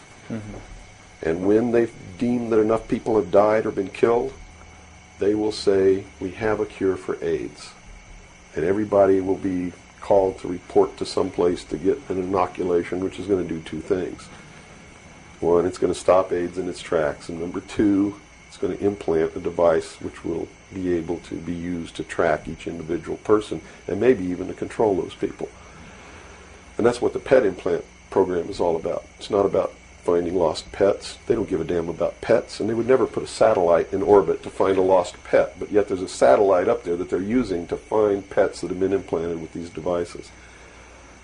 And when they deem that enough people have died or been killed, they will say, we have a cure for AIDS. And everybody will be called to report to some place to get an inoculation, which is going to do two things. One, it's going to stop AIDS in its tracks, and number two, it's going to implant a device which will be able to be used to track each individual person and maybe even to control those people. And that's what the pet implant program is all about. It's not about finding lost pets. They don't give a damn about pets, and they would never put a satellite in orbit to find a lost pet, but yet there's a satellite up there that they're using to find pets that have been implanted with these devices.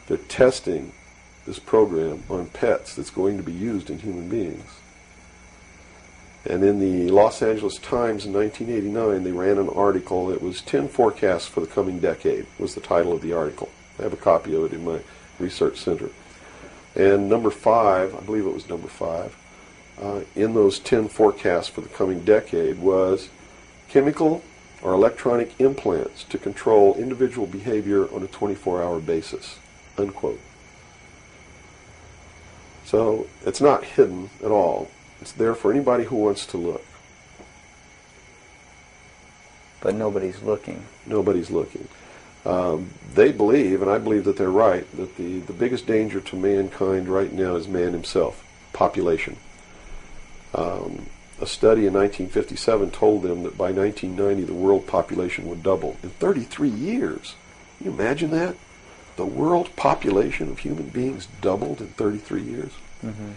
They're testing this program on pets that's going to be used in human beings. And in the Los Angeles Times in 1989, they ran an article. It was 10 forecasts for the coming decade, was the title of the article. I have a copy of it in my research center. And number 5, I believe it was number 5, in those 10 forecasts for the coming decade was chemical or electronic implants to control individual behavior on a 24-hour basis, unquote. So it's not hidden at all. It's there for anybody who wants to look. But nobody's looking. Nobody's looking. They believe, and I believe that they're right, that the biggest danger to mankind right now is man himself, population. A study in 1957 told them that by 1990 the world population would double. In 33 years. Can you imagine that? The world population of human beings doubled in 33 years. Mm-hmm.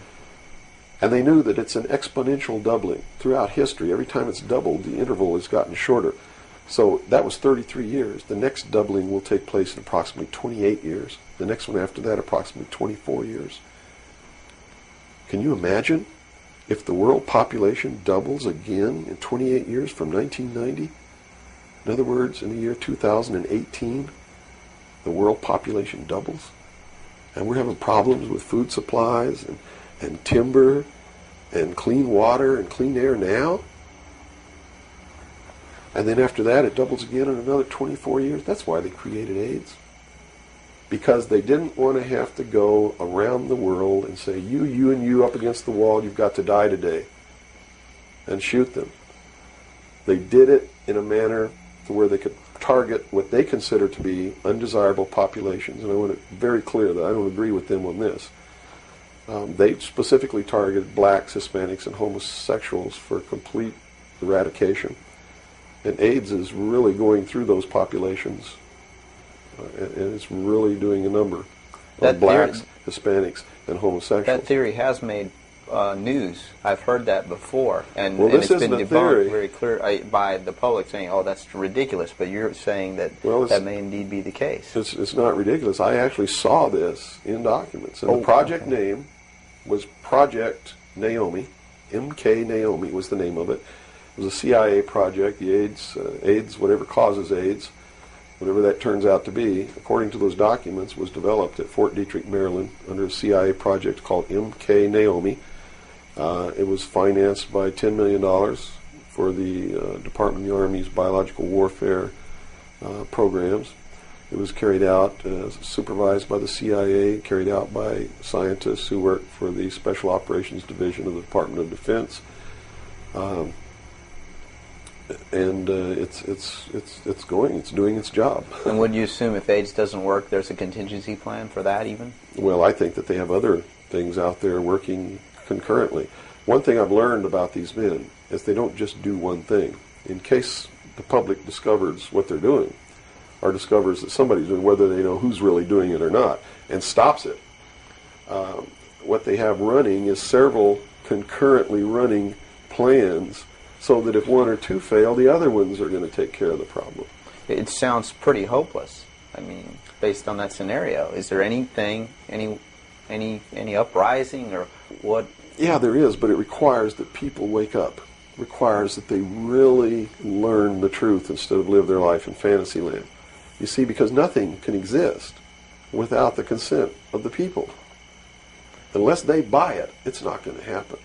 And they knew that it's an exponential doubling. Throughout history, every time it's doubled, the interval has gotten shorter. So that was 33 years. The next doubling will take place in approximately 28 years. The next one after that, approximately 24 years. Can you imagine if the world population doubles again in 28 years from 1990? In other words, in the year 2018, the world population doubles. And we're having problems with food supplies and timber and clean water and clean air now. And then after that, it doubles again in another 24 years. That's why they created AIDS. Because they didn't want to have to go around the world and say, you, and you up against the wall, you've got to die today. And shoot them. They did it in a manner to where they could target what they consider to be undesirable populations. And I want to be very clear that I don't agree with them on this. They specifically targeted blacks, Hispanics, and homosexuals for complete eradication. And AIDS is really going through those populations, and it's really doing a number on blacks, Hispanics, and homosexuals. That theory has made news. I've heard that before, and, well, and it's this been isn't a debunked theory. very clear by the public, saying, "Oh, that's ridiculous." But you're saying that that may indeed be the case. It's not ridiculous. I actually saw this in documents, and the project name was Project Naomi. MK Naomi was the name of it. It was a CIA project. The AIDS, whatever causes AIDS, whatever that turns out to be, according to those documents, was developed at Fort Detrick, Maryland, under a CIA project called MK Naomi. It was financed by $10 million for the Department of the Army's biological warfare programs. It was carried out, supervised by the CIA, carried out by scientists who worked for the Special Operations Division of the Department of Defense. And it's doing its job. And would you assume if AIDS doesn't work, there's a contingency plan for that even? Well, I think that they have other things out there working concurrently. One thing I've learned about these men is they don't just do one thing. In case the public discovers what they're doing, or discovers that somebody's doing, whether they know who's really doing it or not, and stops it, what they have running is several concurrently running plans, so that if one or two fail, the other ones are going to take care of the problem. It sounds pretty hopeless. I mean, based on that scenario, is there anything, any uprising or what? Yeah, there is, but it requires that people wake up. It requires that they really learn the truth instead of live their life in fantasy land. You see, because nothing can exist without the consent of the people. Unless they buy it, it's not going to happen.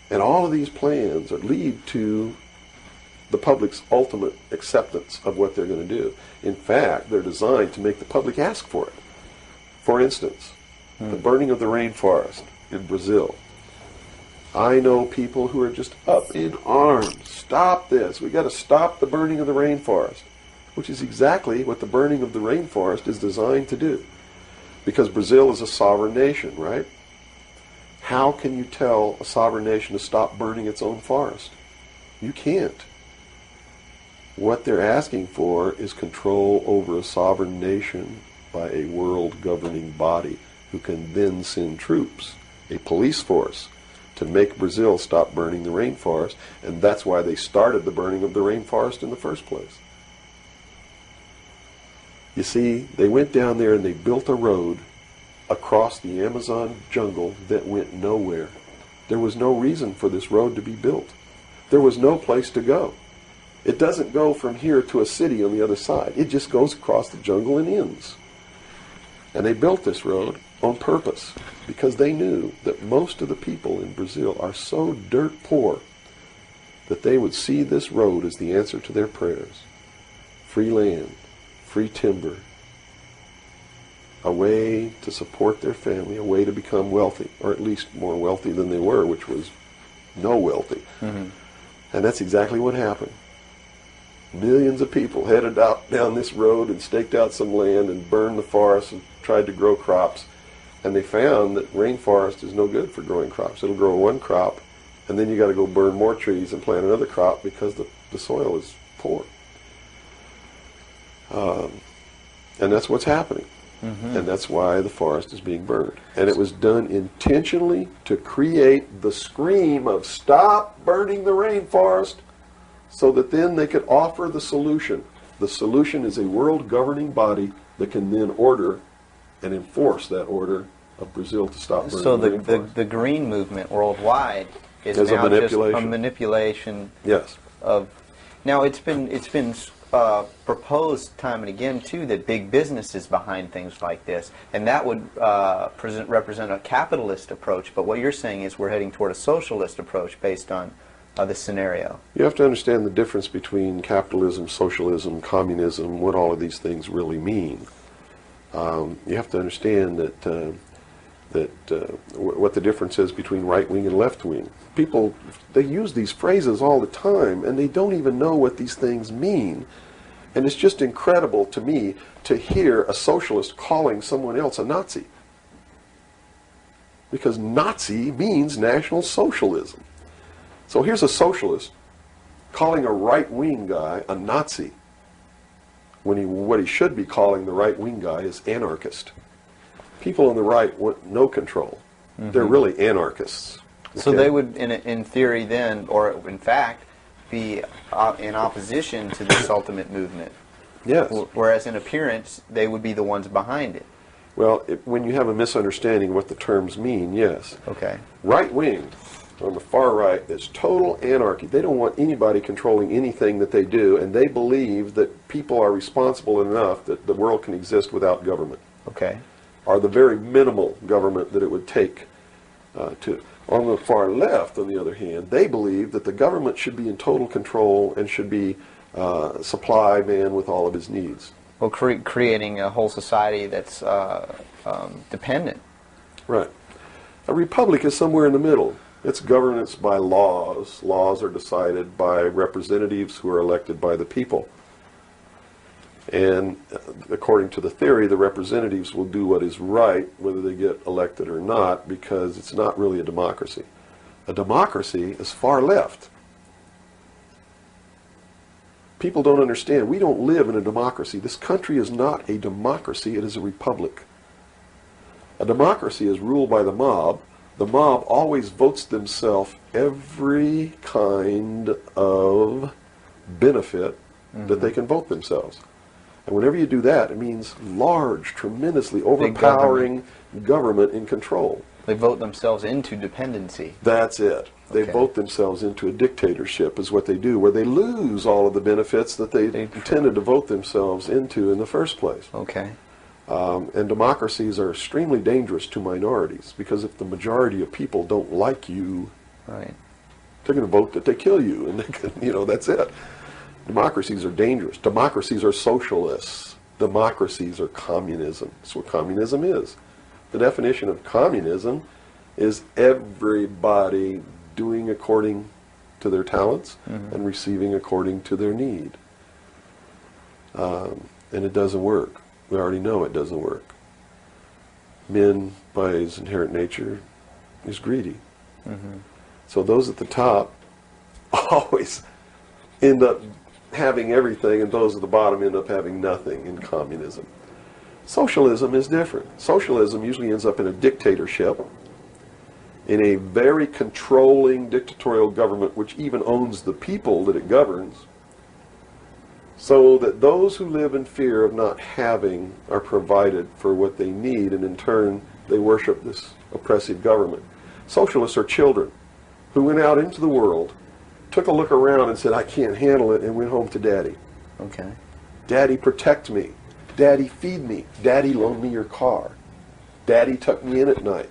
And all of these plans lead to the public's ultimate acceptance of what they're going to do. In fact, they're designed to make the public ask for it. For instance, the burning of the rainforest in Brazil. I know people who are just up in arms. Stop this. We've got to stop the burning of the rainforest, which is exactly what the burning of the rainforest is designed to do. Because Brazil is a sovereign nation, right? How can you tell a sovereign nation to stop burning its own forest? You can't. What they're asking for is control over a sovereign nation by a world governing body who can then send troops a police force to make Brazil stop burning the rainforest, and that's why they started the burning of the rainforest in the first place. You see, they went down there and they built a road across the Amazon jungle that went nowhere. There was no reason for this road to be built. There was no place to go. It doesn't go from here to a city on the other side. It just goes across the jungle and ends. And they built this road on purpose because they knew that most of the people in Brazil are so dirt poor that they would see this road as the answer to their prayers. Free land, free timber, a way to support their family, a way to become wealthy, or at least more wealthy than they were, which was no wealthy. Mm-hmm. And that's exactly what happened. Millions of people headed out down this road and staked out some land and burned the forest and tried to grow crops. And they found that rainforest is no good for growing crops. It'll grow one crop, and then you got to go burn more trees and plant another crop because the soil is poor. And that's what's happening. Mm-hmm. And that's why the forest is being burned. And it was done intentionally to create the scream of stop burning the rainforest, so that then they could offer the solution. The solution is a world governing body that can then order and enforce that order of Brazil to stop burning so the rainforest. the green movement worldwide is As now a manipulation. just a manipulation. Yes. Of now it's been proposed time and again too that big business is behind things like this, and that would represent a capitalist approach. But what you're saying is we're heading toward a socialist approach based on this scenario. You have to understand the difference between capitalism, socialism, communism, what all of these things really mean. You have to understand what the difference is between right wing and left wing. People, they use these phrases all the time, and they don't even know what these things mean. And it's just incredible to me to hear a socialist calling someone else a Nazi. Because Nazi means National Socialism. So here's a socialist calling a right-wing guy a Nazi, when what he should be calling the right-wing guy is anarchist. People on the right want no control. Mm-hmm. They're really anarchists. Okay? So they would, in theory then, or in fact, be in opposition to this ultimate movement. Yes. Whereas in appearance, they would be the ones behind it. Well, when you have a misunderstanding of what the terms mean, yes. Okay. Right-wing on the far right is total anarchy. They don't want anybody controlling anything that they do, and they believe that people are responsible enough that the world can exist without government. Okay. Or the very minimal government that it would take to. On the far left, on the other hand, they believe that the government should be in total control and should be supply man with all of his needs. Well, creating a whole society that's dependent. Right. A republic is somewhere in the middle. It's governance by laws. Laws are decided by representatives who are elected by the people. And according to the theory, the representatives will do what is right, whether they get elected or not, because it's not really a democracy. A democracy is far left. People don't understand. We don't live in a democracy. This country is not a democracy. It is a republic. A democracy is ruled by the mob. The mob always votes themselves every kind of benefit that they can vote themselves. And whenever you do that, it means large, tremendously overpowering government in control. They vote themselves into dependency. That's it. They vote themselves into a dictatorship is what they do, where they lose all of the benefits that they intended to vote themselves into in the first place. Okay. And democracies are extremely dangerous to minorities, because if the majority of people don't like you, right, they're going to vote that they kill you, and they can, that's it. Democracies are dangerous. Democracies are socialists. Democracies are communism. That's what communism is. The definition of communism is everybody doing according to their talents and receiving according to their need. And it doesn't work. We already know it doesn't work. Men, by his inherent nature, is greedy. So those at the top always end up having everything, and those at the bottom end up having nothing in communism. Socialism is different. Socialism usually ends up in a dictatorship, in a very controlling dictatorial government which even owns the people that it governs, so that those who live in fear of not having are provided for what they need, and in turn they worship this oppressive government. Socialists are children who went out into the world, took a look around and said, I can't handle it, and went home to Daddy. Okay. Daddy, protect me. Daddy, feed me. Daddy, loan me your car. Daddy, tuck me in at night.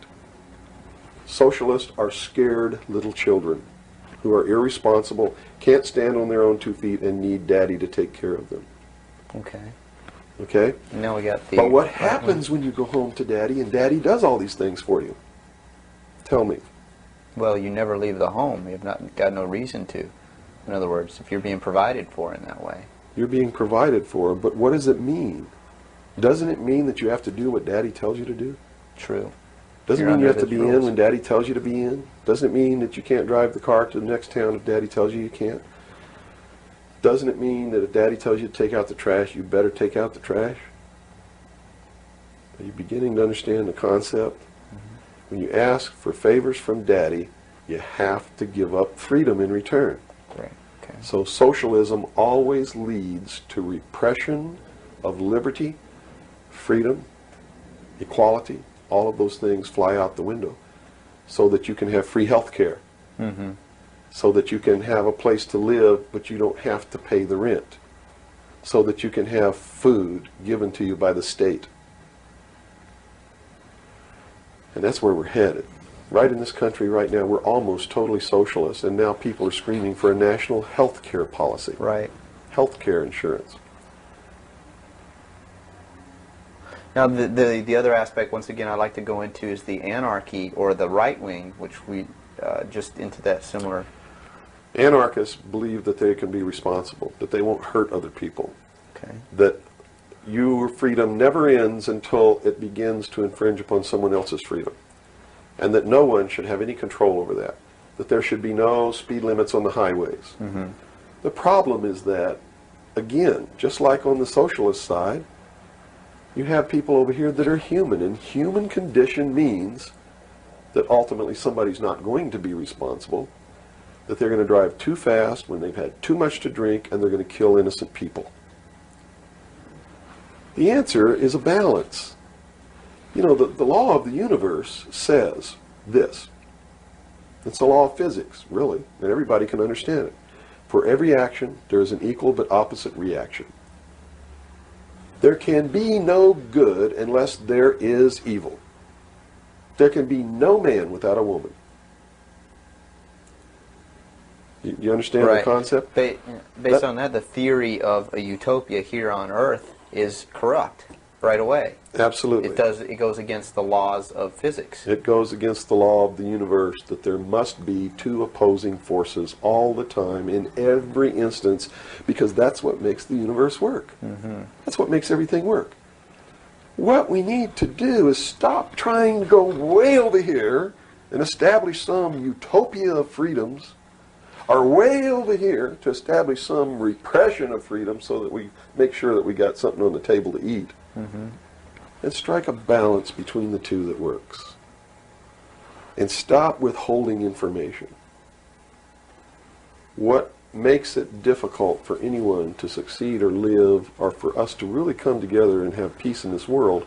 Socialists are scared little children who are irresponsible, can't stand on their own 2 feet, and need Daddy to take care of them. Okay. Okay? And now we got the... But what happens when you go home to Daddy and Daddy does all these things for you? Tell me. Well, you never leave the home. You've not got no reason to. In other words, if you're being provided for in that way. You're being provided for, but what does it mean? Doesn't it mean that you have to do what Daddy tells you to do? True. Doesn't You're mean you have under to be his in rules. when Daddy tells you to be in. Doesn't it mean that you can't drive the car to the next town if Daddy tells you you can't. Doesn't it mean that if Daddy tells you to take out the trash, you better take out the trash? Are you beginning to understand the concept? When you ask for favors from Daddy, you have to give up freedom in return. Right. Okay. So socialism always leads to repression of liberty, freedom, equality. All of those things fly out the window so that you can have free health care, so that you can have a place to live but you don't have to pay the rent, so that you can have food given to you by the state. And that's where we're headed. Right in this country right now, we're almost totally socialist, and now people are screaming for a national health care policy. Right. Health care insurance. Now, the other aspect, once again, I'd like to go into is the anarchy, or the right wing, which we just into that similar... Anarchists believe that they can be responsible, that they won't hurt other people, Okay. that your freedom never ends until it begins to infringe upon someone else's freedom, and that no one should have any control over that there should be no speed limits on the highways. The problem is that, again, just like on the socialist side, you have people over here that are human, and human condition means that ultimately somebody's not going to be responsible, that they're going to drive too fast when they've had too much to drink, and they're going to kill innocent people. The answer is a balance. You know, the law of the universe says this. It's the law of physics, really, and everybody can understand it. For every action, there is an equal but opposite reaction. There can be no good unless there is evil. There can be no man without a woman. You understand Right. the concept? Based on that, the theory of a utopia here on Earth is corrupt right away. Absolutely. It goes against the laws of physics. It goes against the law of the universe that there must be two opposing forces all the time in every instance, because that's what makes the universe work. That's what makes everything work. What we need to do is stop trying to go way over here and establish some utopia of freedoms, or way over here to establish some repression of freedom so that we make sure that we got something on the table to eat. And strike a balance between the two that works. And stop withholding information. What makes it difficult for anyone to succeed or live, or for us to really come together and have peace in this world,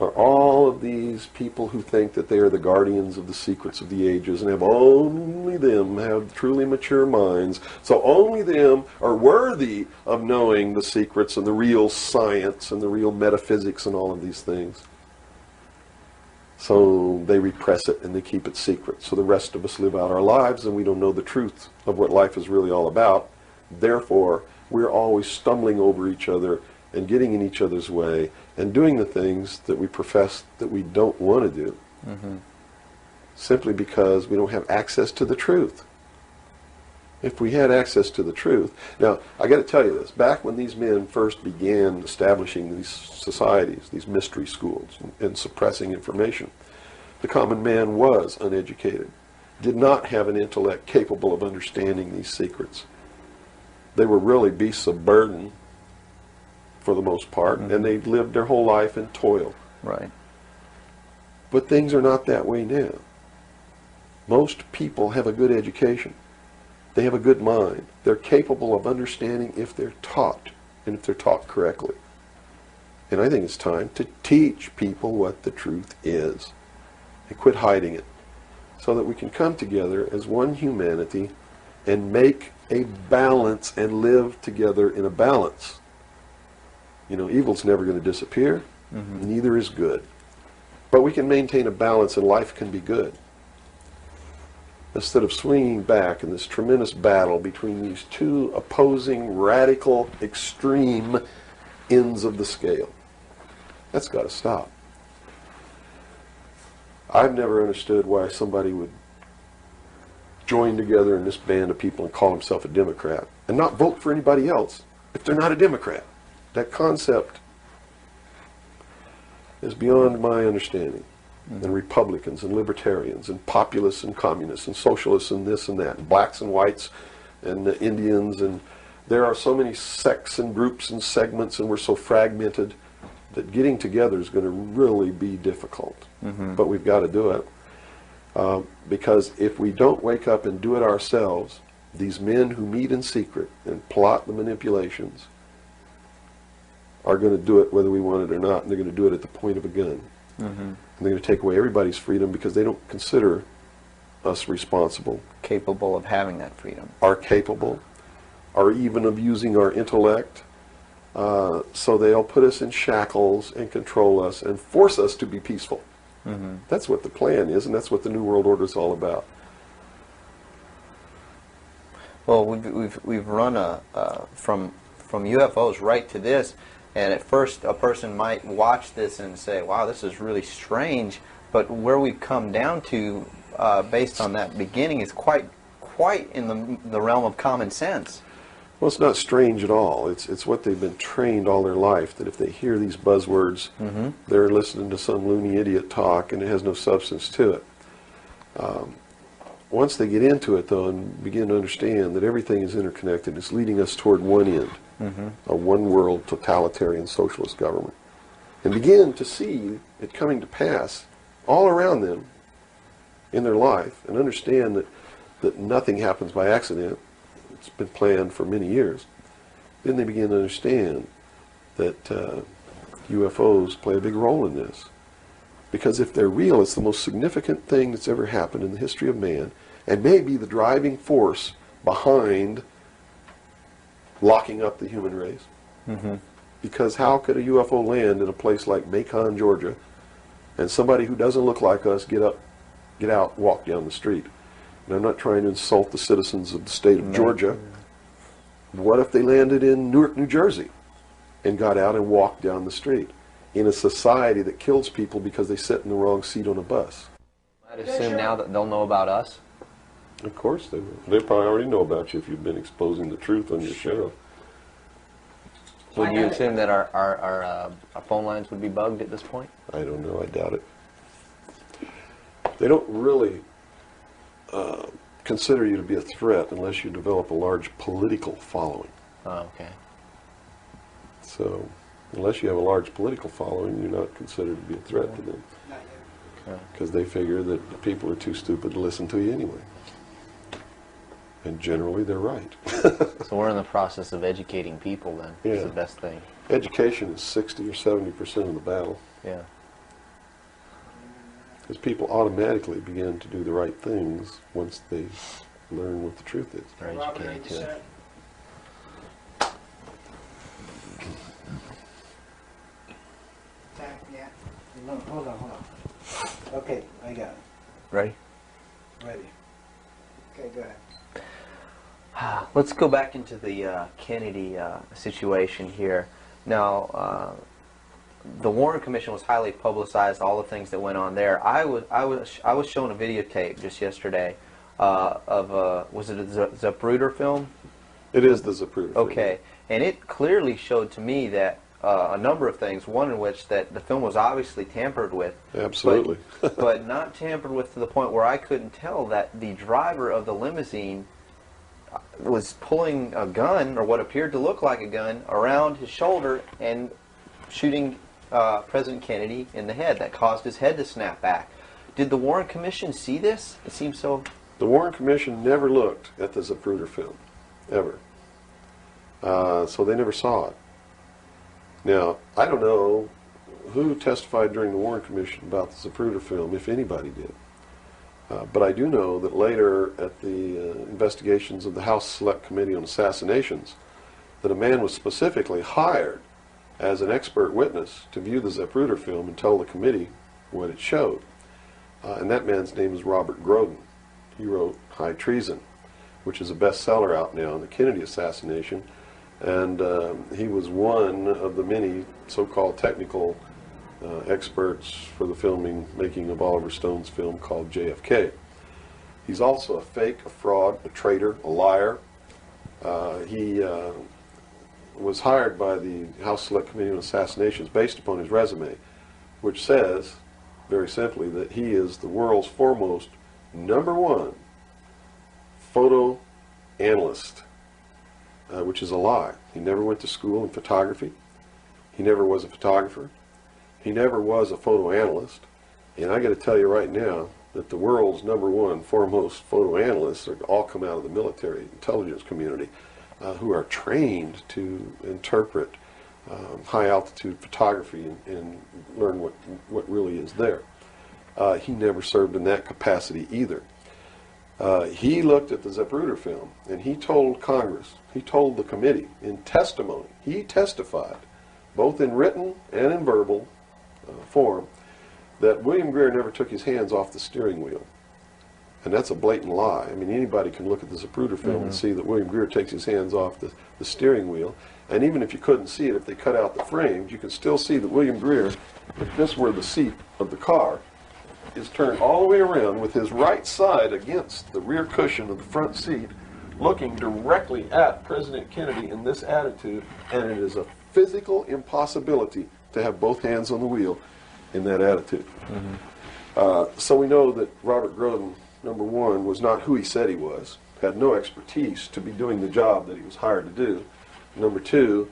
are all of these people who think that they are the guardians of the secrets of the ages and have only them have truly mature minds, so only them are worthy of knowing the secrets and the real science and the real metaphysics and all of these things. So they repress it and they keep it secret. So the rest of us live out our lives and we don't know the truth of what life is really all about. Therefore, we're always stumbling over each other and getting in each other's way and doing the things that we profess that we don't want to do, simply because we don't have access to the truth. If we had access to the truth... Now, I got to tell you this. Back when these men first began establishing these societies, these mystery schools, and suppressing information, the common man was uneducated, did not have an intellect capable of understanding these secrets. They were really beasts of burden, for the most part, and they lived their whole life in toil. Right. But things are not that way now. Most people have a good education. They have a good mind. They're capable of understanding if they're taught, and if they're taught correctly. And I think it's time to teach people what the truth is and quit hiding it, so that we can come together as one humanity and make a balance and live together in a balance. You know, evil's never going to disappear, neither is good. But we can maintain a balance and life can be good. Instead of swinging back in this tremendous battle between these two opposing, radical, extreme ends of the scale. That's got to stop. I've never understood why somebody would join together in this band of people and call himself a Democrat and not vote for anybody else if they're not a Democrat. That concept is beyond my understanding. And Republicans and Libertarians and Populists and Communists and Socialists and this and that, and blacks and whites and the Indians, and there are so many sects and groups and segments, and we're so fragmented that getting together is going to really be difficult. But we've got to do it. Because if we don't wake up and do it ourselves, these men who meet in secret and plot the manipulations are going to do it whether we want it or not, and they're going to do it at the point of a gun. And they're going to take away everybody's freedom because they don't consider us responsible, Capable of having that freedom. are capable, are even of using our intellect. So they'll put us in shackles and control us and force us to be peaceful. That's what the plan is, and that's what the New World Order is all about. Well, we've run from UFOs right to this, and at first a person might watch this and say, "Wow, this is really strange." But where we've come down to, based on that beginning, is quite in the realm of common sense. Well, it's not strange at all. It's what they've been trained all their life, that if they hear these buzzwords, they're listening to some loony idiot talk, and it has no substance to it. Once they get into it, though, and begin to understand that everything is interconnected, it's leading us toward one end, a one-world totalitarian socialist government, and begin to see it coming to pass all around them in their life, and understand that nothing happens by accident. It's been planned for many years. Then they begin to understand that UFOs play a big role in this. Because if they're real, it's the most significant thing that's ever happened in the history of man, and may be the driving force behind locking up the human race. Because how could a UFO land in a place like Macon, Georgia, and somebody who doesn't look like us get out, walk down the street? And I'm not trying to insult the citizens of the state of Georgia. What if they landed in Newark, New Jersey, and got out and walked down the street in a society that kills people because they sit in the wrong seat on a bus? I'd assume now that they'll know about us. Of course they will. They probably already know about you if you've been exposing the truth on your show. Would you assume that our phone lines would be bugged at this point? I don't know. I doubt it. They don't really consider you to be a threat unless you develop a large political following. Oh, okay. So, unless you have a large political following, you're not considered to be a threat to them. Not yet. Because they figure that the people are too stupid to listen to you anyway. And generally, they're right. So we're in the process of educating people then. Yeah. Is the best thing. Education is 60 or 70% of the battle. Yeah. Because people automatically begin to do the right things once they learn what the truth is. They're Robert, educated to it. Yeah. No, hold on. Okay, I got it. Ready? Ready. Okay, go ahead. Let's go back into the Kennedy situation here. Now, the Warren Commission was highly publicized. All the things that went on there. I was shown a videotape just yesterday of was it a Zapruder film? It is the Zapruder. Okay, and it clearly showed to me that a number of things. One in which that the film was obviously tampered with. Absolutely. but not tampered with to the point where I couldn't tell that the driver of the limousine was pulling a gun, or what appeared to look like a gun, around his shoulder and shooting President Kennedy in the head. That caused his head to snap back. Did the Warren Commission see this? It seems so. The Warren Commission never looked at the Zapruder film, ever. So they never saw it. Now, I don't know who testified during the Warren Commission about the Zapruder film, if anybody did. But I do know that later at the investigations of the House Select Committee on Assassinations, that a man was specifically hired as an expert witness to view the Zapruder film and tell the committee what it showed. And that man's name is Robert Groden. He wrote High Treason, which is a bestseller out now on the Kennedy assassination. And he was one of the many so-called technical experts for the making of Oliver Stone's film called JFK. He's also a fake, a fraud, a traitor, a liar. He was hired by the House Select Committee on Assassinations based upon his resume, which says, very simply, that he is the world's foremost #1 photo analyst, which is a lie. He never went to school in photography. He never was a photographer. He never was a photo analyst. And I got to tell you right now that the world's #1 foremost photo analysts are all come out of the military intelligence community, who are trained to interpret high altitude photography and learn what really is there. He never served in that capacity either. He looked at the Zapruder film and he told Congress, he told the committee in testimony, he testified, both in written and in verbal form, that William Greer never took his hands off the steering wheel. And that's a blatant lie. I mean, anybody can look at the Zapruder film and see that William Greer takes his hands off the steering wheel. And even if you couldn't see it, if they cut out the frames, you can still see that William Greer, if this were the seat of the car, is turned all the way around with his right side against the rear cushion of the front seat, looking directly at President Kennedy in this attitude, and it is a physical impossibility to have both hands on the wheel in that attitude. So we know that Robert Groden, #1, was not who he said he was, had no expertise to be doing the job that he was hired to do. #2,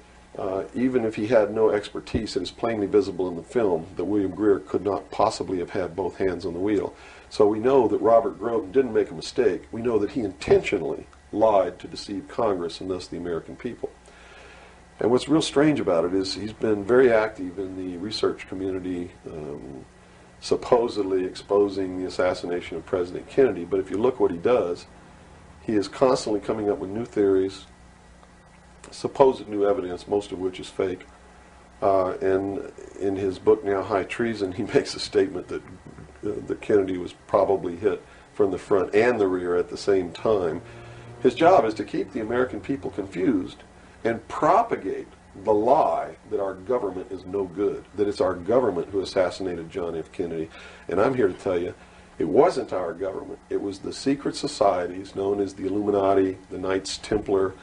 even if he had no expertise, it is plainly visible in the film that William Greer could not possibly have had both hands on the wheel. So we know that Robert Groden didn't make a mistake. We know that he intentionally lied to deceive Congress and thus the American people. And what's real strange about it is he's been very active in the research community, supposedly exposing the assassination of President Kennedy. But if you look what he does, he is constantly coming up with new theories, supposed new evidence, most of which is fake. And in his book now, High Treason, he makes a statement that Kennedy was probably hit from the front and the rear at the same time. His job is to keep the American people confused and propagate the lie that our government is no good, that it's our government who assassinated John F. Kennedy. And I'm here to tell you, it wasn't our government. It was the secret societies known as the Illuminati, the Knights Templar,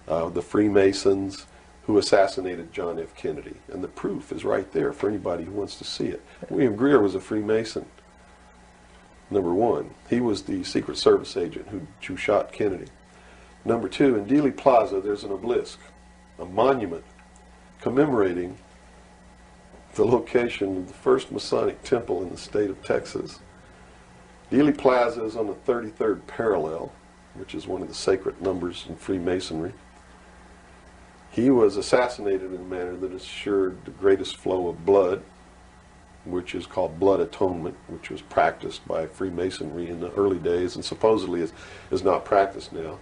the Freemasons, who assassinated John F. Kennedy. And the proof is right there for anybody who wants to see it. William Greer was a Freemason, #1. He was the Secret Service agent who shot Kennedy. #2, in Dealey Plaza, there's an obelisk, a monument commemorating the location of the first Masonic temple in the state of Texas. Dealey Plaza is on the 33rd parallel, which is one of the sacred numbers in Freemasonry. He was assassinated in a manner that assured the greatest flow of blood, which is called blood atonement, which was practiced by Freemasonry in the early days and supposedly is not practiced now.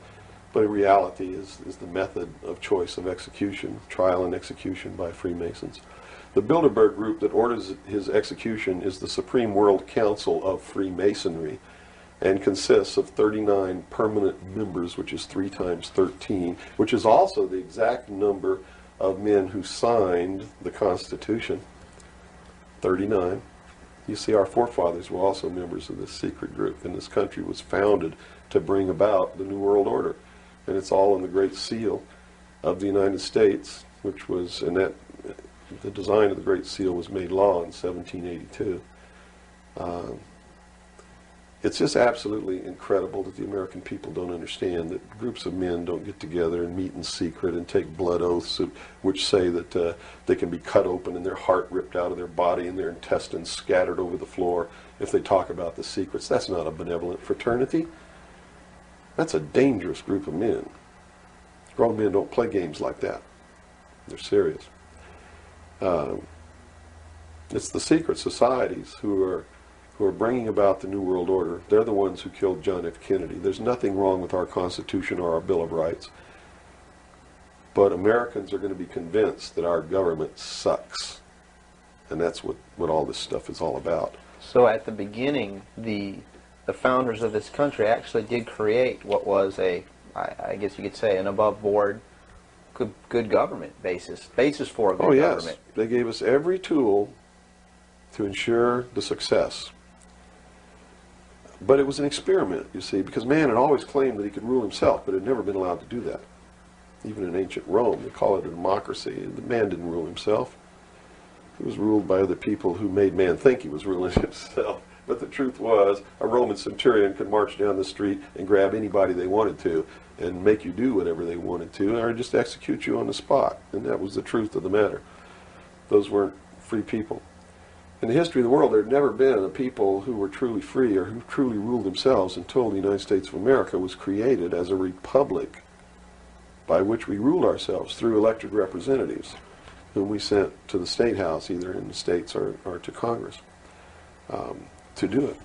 But in reality is the method of choice of execution, trial and execution by Freemasons. The Bilderberg group that orders his execution is the Supreme World Council of Freemasonry and consists of 39 permanent members, which is 3 times 13, which is also the exact number of men who signed the Constitution, 39. You see, our forefathers were also members of this secret group, and this country was founded to bring about the New World Order. And it's all in the Great Seal of the United States, which was, and that the design of the Great Seal was made law in 1782. It's just absolutely incredible that the American people don't understand that groups of men don't get together and meet in secret and take blood oaths which say that they can be cut open and their heart ripped out of their body and their intestines scattered over the floor if they talk about the secrets. That's not a benevolent fraternity. That's a dangerous group of men. Grown men don't play games like that. They're serious. It's the secret societies who are bringing about the New World Order. They're the ones who killed John F. Kennedy. There's nothing wrong with our Constitution or our Bill of Rights. But Americans are going to be convinced that our government sucks. And that's what all this stuff is all about. So at the beginning, the founders of this country actually did create what was I guess you could say, an above-board, good government basis for a good government. Yes. They gave us every tool to ensure the success. But it was an experiment, you see, because man had always claimed that he could rule himself, but had never been allowed to do that. Even in ancient Rome, they call it a democracy. The man didn't rule himself. He was ruled by other people who made man think he was ruling himself. But the truth was, a Roman centurion could march down the street and grab anybody they wanted to and make you do whatever they wanted to, or just execute you on the spot. And that was the truth of the matter. Those weren't free people. In the history of the world, there had never been a people who were truly free or who truly ruled themselves until the United States of America was created as a republic by which we ruled ourselves through elected representatives whom we sent to the State House, either in the States or to Congress, to do it.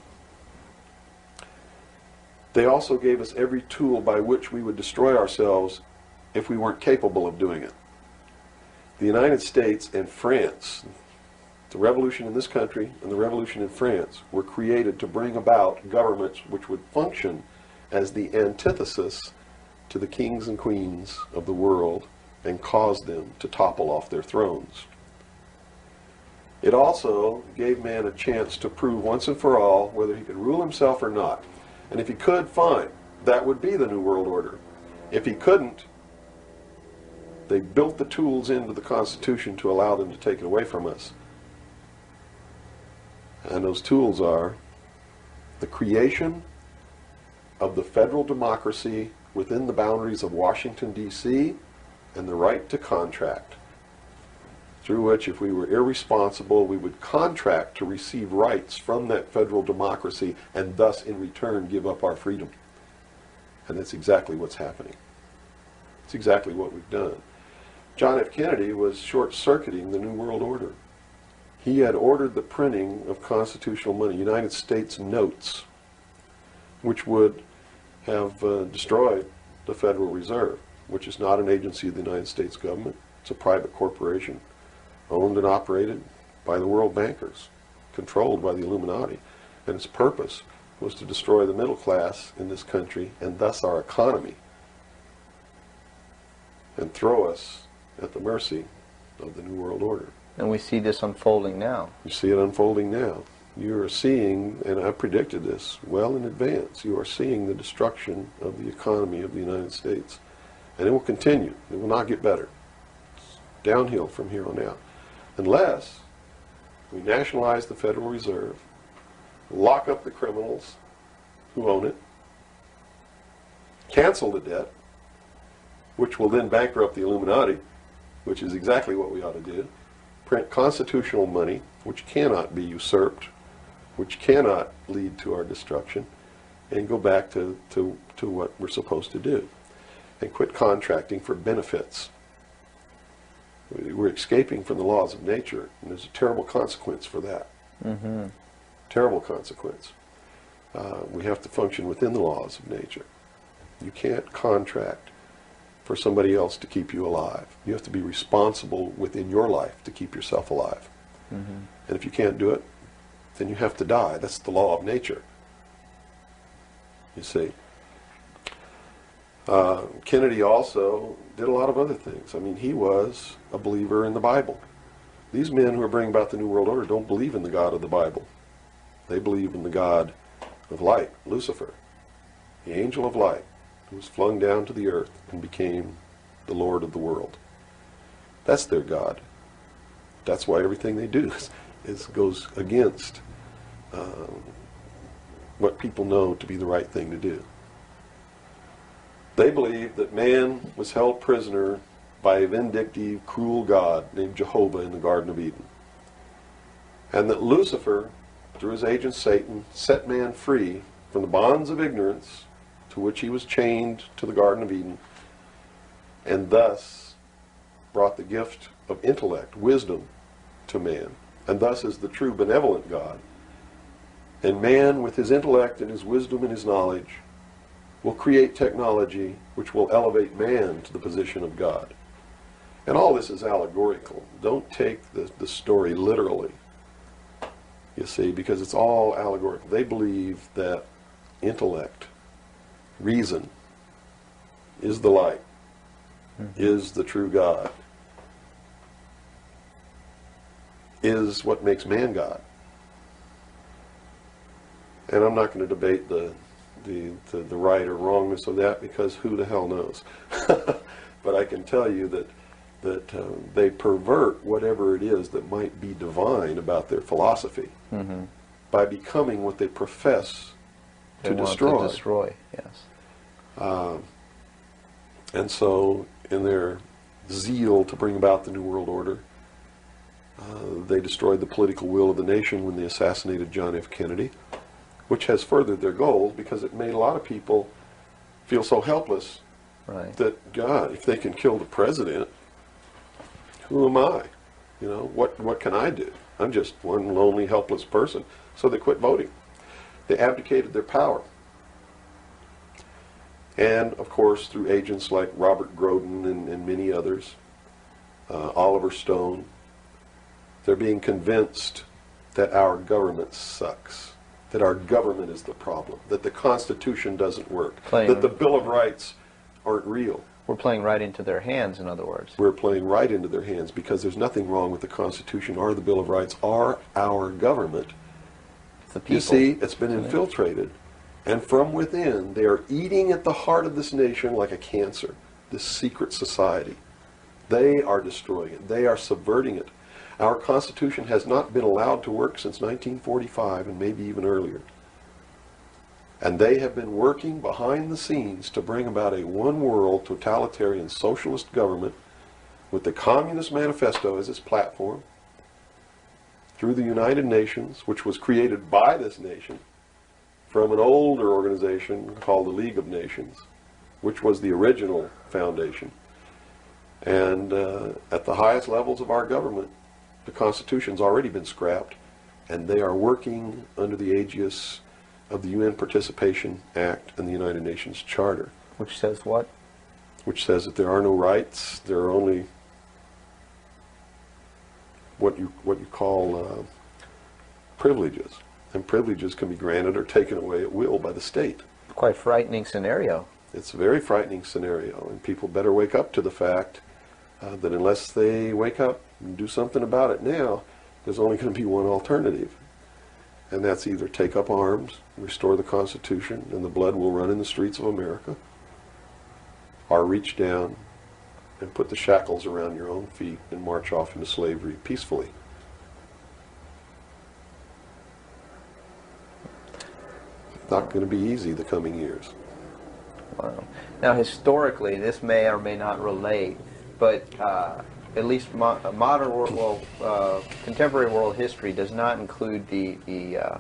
They also gave us every tool by which we would destroy ourselves if we weren't capable of doing it. The United States and France, the revolution in this country and the revolution in France, were created to bring about governments which would function as the antithesis to the kings and queens of the world and cause them to topple off their thrones. It also gave man a chance to prove once and for all whether he could rule himself or not. And if he could, fine. That would be the New World Order. If he couldn't, they built the tools into the Constitution to allow them to take it away from us. And those tools are the creation of the federal democracy within the boundaries of Washington, D.C., and the right to contract, through which, if we were irresponsible, we would contract to receive rights from that federal democracy and thus, in return, give up our freedom. And that's exactly what's happening. It's exactly what we've done. John F. Kennedy was short-circuiting the New World Order. He had ordered the printing of constitutional money, United States notes, which would have destroyed the Federal Reserve, which is not an agency of the United States government. It's a private corporation owned and operated by the world bankers, controlled by the Illuminati. And its purpose was to destroy the middle class in this country and thus our economy, and throw us at the mercy of the New World Order. And we see this unfolding now. You see it unfolding now. You are seeing, and I predicted this well in advance, you are seeing the destruction of the economy of the United States. And it will continue. It will not get better. It's downhill from here on out. Unless we nationalize the Federal Reserve, lock up the criminals who own it, cancel the debt, which will then bankrupt the Illuminati, which is exactly what we ought to do, print constitutional money, which cannot be usurped, which cannot lead to our destruction, and go back to what we're supposed to do, and quit contracting for benefits. We're escaping from the laws of nature, and there's a terrible consequence for that. Mm-hmm. Terrible consequence. We have to function within the laws of nature. You can't contract for somebody else to keep you alive. You have to be responsible within your life to keep yourself alive. Mm-hmm. And if you can't do it, then you have to die. That's the law of nature. You see. Kennedy also did a lot of other things. I mean, he was a believer in the Bible. These men who are bringing about the New World Order don't believe in the God of the Bible. They believe in the God of light, Lucifer, the angel of light, who was flung down to the earth and became the Lord of the world. That's their God. That's why everything they do goes against what people know to be the right thing to do. They believed that man was held prisoner by a vindictive, cruel God named Jehovah in the Garden of Eden. And that Lucifer, through his agent Satan, set man free from the bonds of ignorance to which he was chained to the Garden of Eden, and thus brought the gift of intellect, wisdom, to man, and thus is the true benevolent God. And man, with his intellect and his wisdom and his knowledge, will create technology which will elevate man to the position of God. And all this is allegorical. Don't take the story literally, you see, because it's all allegorical. They believe that intellect, reason, is the light, is the true God, is what makes man God. And I'm not going to debate the right or wrongness of that, because who the hell knows. But I can tell you that they pervert whatever it is that might be divine about their philosophy by becoming what they profess to destroy. To destroy, yes. And so, in their zeal to bring about the New World Order, they destroyed the political will of the nation when they assassinated John F. Kennedy, which has furthered their goals, because it made a lot of people feel so helpless that, God, if they can kill the president, who am I? You know, what can I do? I'm just one lonely, helpless person. So they quit voting. They abdicated their power. And, of course, through agents like Robert Groden and many others, Oliver Stone, they're being convinced that our government sucks, that our government is the problem, that the Constitution doesn't work, that the Bill of Rights aren't real. We're playing right into their hands, in other words. We're playing right into their hands, because there's nothing wrong with the Constitution or the Bill of Rights or our government. The people. You see, it's been infiltrated. And from within, they are eating at the heart of this nation like a cancer, this secret society. They are destroying it. They are subverting it. Our Constitution has not been allowed to work since 1945, and maybe even earlier. And they have been working behind the scenes to bring about a one-world, totalitarian, socialist government with the Communist Manifesto as its platform, through the United Nations, which was created by this nation from an older organization called the League of Nations, which was the original foundation. And at the highest levels of our government, the Constitution's already been scrapped, and they are working under the aegis of the UN Participation Act and the United Nations Charter. Which says what? Which says that there are no rights, there are only what you call privileges. And privileges can be granted or taken away at will by the state. Quite frightening scenario. It's a very frightening scenario, and people better wake up to the fact that unless they wake up and do something about it now, there's only going to be one alternative. And that's either take up arms, restore the Constitution, and the blood will run in the streets of America, or reach down and put the shackles around your own feet and march off into slavery peacefully. Not going to be easy the coming years. Wow. Now, historically, this may or may not relate, but at least modern world, contemporary world history does not include the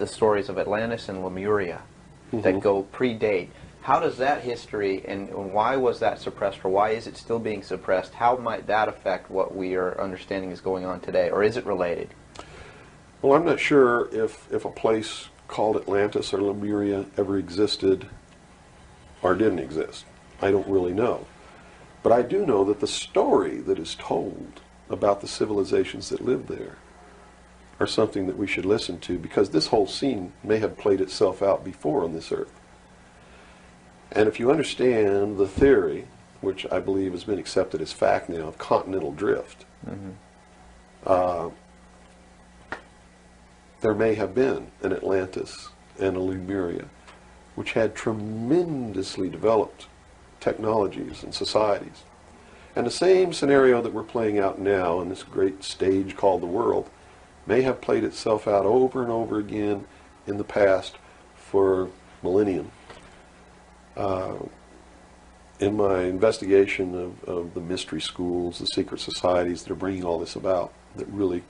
stories of Atlantis and Lemuria that go predate. How does that history, and why was that suppressed, or why is it still being suppressed? How might that affect what we are understanding is going on today, or is it related? Well, I'm not sure if a place called Atlantis or Lemuria ever existed or didn't exist. I don't really know. But I do know that the story that is told about the civilizations that lived there are something that we should listen to, because this whole scene may have played itself out before on this earth. And if you understand the theory, which I believe has been accepted as fact now, of continental drift, there may have been an Atlantis and a Lemuria, which had tremendously developed technologies and societies. And the same scenario that we're playing out now in this great stage called the world may have played itself out over and over again in the past for millennium. In my investigation of the mystery schools, the secret societies that are bringing all this about, that really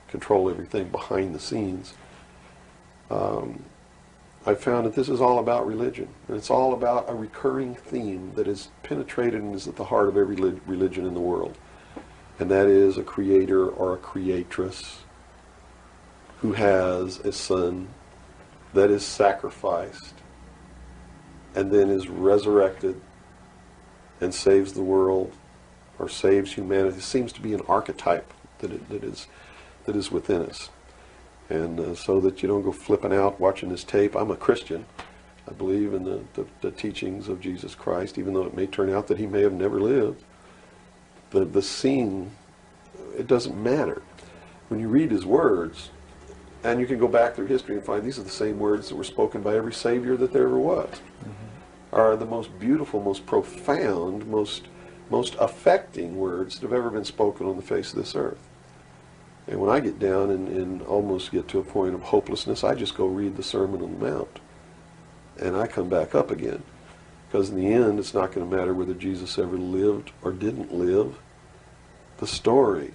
control everything behind the scenes, I found that this is all about religion. And it's all about a recurring theme that is penetrated and is at the heart of every religion in the world. And that is a creator or a creatress who has a son that is sacrificed and then is resurrected and saves the world or saves humanity. It seems to be an archetype that is within us. And so that you don't go flipping out watching this tape. I'm a Christian. I believe in the teachings of Jesus Christ, even though it may turn out that he may have never lived. The scene, it doesn't matter. When you read his words, and you can go back through history and find these are the same words that were spoken by every Savior that there ever was, are the most beautiful, most profound, most affecting words that have ever been spoken on the face of this earth. And when I get down and almost get to a point of hopelessness, I just go read the Sermon on the Mount. And I come back up again. Because in the end, it's not going to matter whether Jesus ever lived or didn't live. The story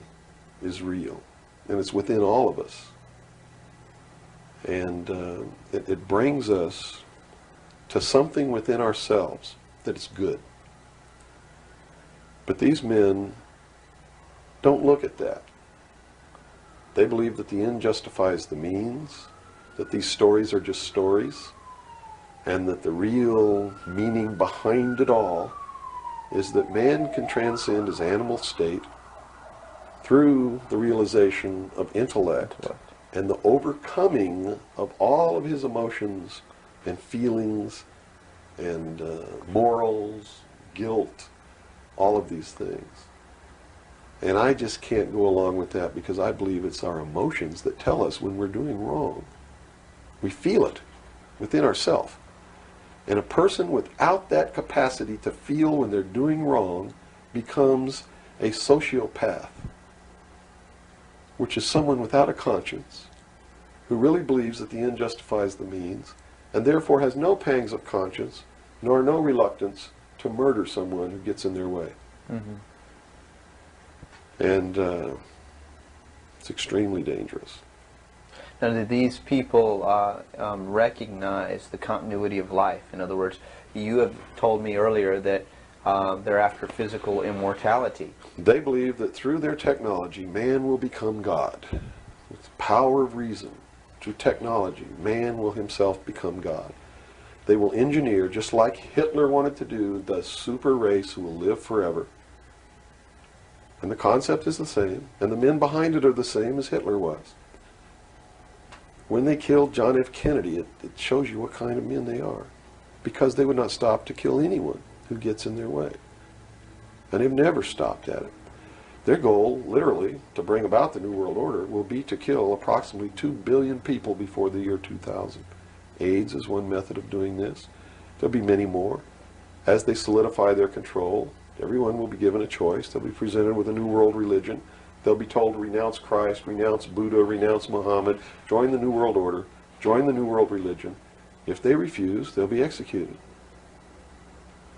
is real. And it's within all of us. And it brings us to something within ourselves that is good. But these men don't look at that. They believe that the end justifies the means, that these stories are just stories, and that the real meaning behind it all is that man can transcend his animal state through the realization of intellect and the overcoming of all of his emotions and feelings and morals, guilt, all of these things. And I just can't go along with that because I believe it's our emotions that tell us when we're doing wrong. We feel it within ourselves. And a person without that capacity to feel when they're doing wrong becomes a sociopath, which is someone without a conscience who really believes that the end justifies the means and therefore has no pangs of conscience nor no reluctance to murder someone who gets in their way. Mm-hmm. And it's extremely dangerous. Now, do these people recognize the continuity of life? In other words, you have told me earlier that they're after physical immortality. They believe that through their technology, man will become God. With the power of reason, through technology, man will himself become God. They will engineer, just like Hitler wanted to do, the super race who will live forever. And the concept is the same, and the men behind it are the same as Hitler was. When they killed John F. Kennedy, it shows you what kind of men they are. Because they would not stop to kill anyone who gets in their way. And they've never stopped at it. Their goal, literally, to bring about the New World Order, will be to kill approximately 2 billion people before the year 2000. AIDS is one method of doing this. There'll be many more. As they solidify their control, everyone will be given a choice. They'll be presented with a new world religion. They'll be told to renounce Christ, renounce Buddha, renounce Muhammad, join the New World Order, join the New World Religion. If they refuse, they'll be executed.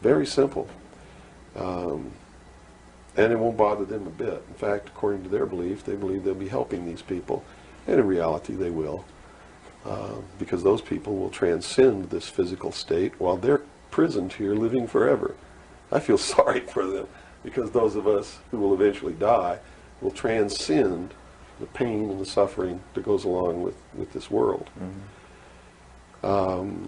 Very simple. And it won't bother them a bit. In fact, according to their belief, they believe they'll be helping these people. And in reality, they will. Because those people will transcend this physical state while they're prisoned here living forever. I feel sorry for them because those of us who will eventually die will transcend the pain and the suffering that goes along with this world. Mm-hmm.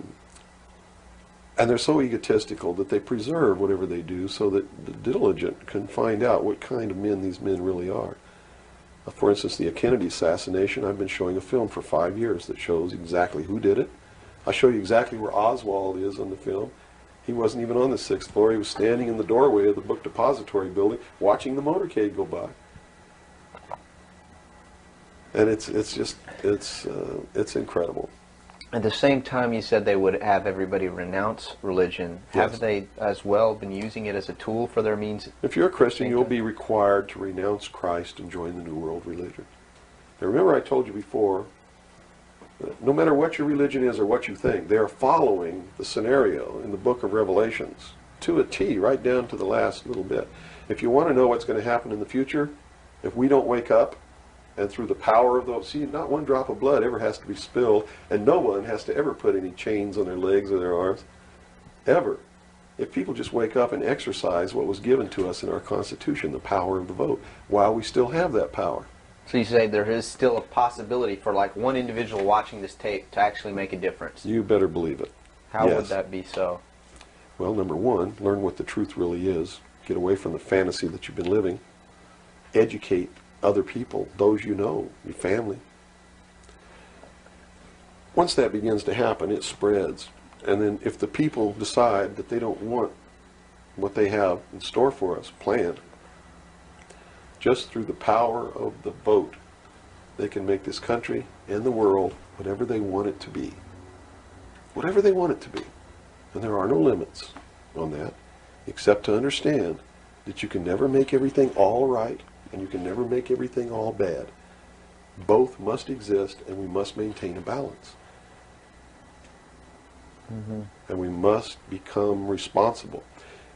And they're so egotistical that they preserve whatever they do so that the diligent can find out what kind of men these men really are. For instance, the Kennedy assassination, I've been showing a film for 5 years that shows exactly who did it. I show you exactly where Oswald is on the film. He wasn't even on the 6th floor. He was standing in the doorway of the book depository building watching the motorcade go by. And it's incredible. At the same time, you said they would have everybody renounce religion. Yes. Have they as well been using it as a tool for their means? If you're a Christian, you'll be required to renounce Christ and join the New World Religion. And remember I told you before, no matter what your religion is or what you think, they are following the scenario in the book of Revelations to a T, right down to the last little bit. If you want to know what's going to happen in the future, if we don't wake up, and through the power of those, see, not one drop of blood ever has to be spilled, and no one has to ever put any chains on their legs or their arms, ever. If people just wake up and exercise what was given to us in our Constitution, the power of the vote, while we still have that power. So you say there is still a possibility for like one individual watching this tape to actually make a difference. You better believe it. How Yes. would that be so? Well, number one, learn what the truth really is. Get away from the fantasy that you've been living. Educate other people, those you know, your family. Once that begins to happen, it spreads. And then if the people decide that they don't want what they have in store for us planned, just through the power of the vote, they can make this country and the world whatever they want it to be. Whatever they want it to be. And there are no limits on that, except to understand that you can never make everything all right, and you can never make everything all bad. Both must exist, and we must maintain a balance. And we must become responsible.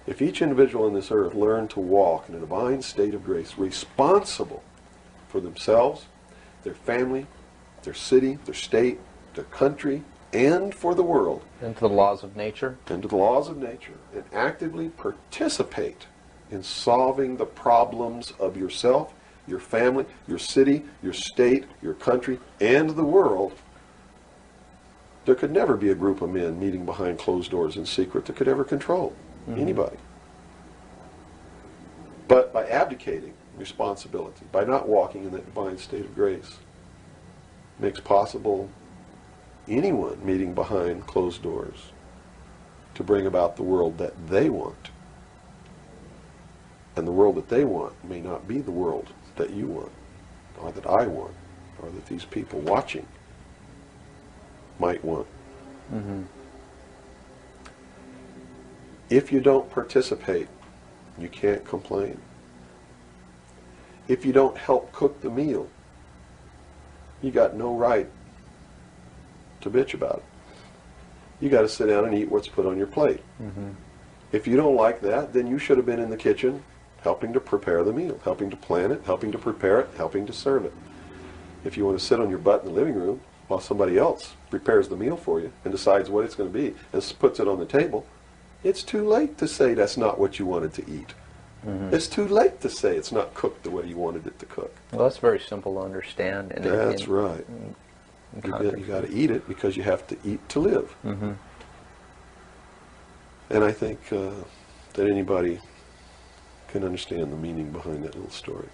If each individual on this earth learned to walk in a divine state of grace, responsible for themselves, their family, their city, their state, their country, and for the world, And to the laws of nature? and to the laws of nature, and actively participate in solving the problems of yourself, your family, your city, your state, your country, and the world, there could never be a group of men meeting behind closed doors in secret that could ever control anybody. But by abdicating responsibility, by not walking in that divine state of grace, makes possible anyone meeting behind closed doors to bring about the world that they want. And the world that they want may not be the world that you want, or that I want, or that these people watching might want. If you don't participate, you can't complain. If you don't help cook the meal, you got no right to bitch about it. You got to sit down and eat what's put on your plate. If you don't like that, then you should have been in the kitchen helping to prepare the meal, helping to plan it, helping to prepare it, helping to serve it. If you want to sit on your butt in the living room while somebody else prepares the meal for you and decides what it's going to be and puts it on the table, it's too late to say that's not what you wanted to eat. It's too late to say it's not cooked the way you wanted it to cook. Well, that's very simple to understand. And That's right. You got to eat it because you have to eat to live. And I think that anybody can understand the meaning behind that little story.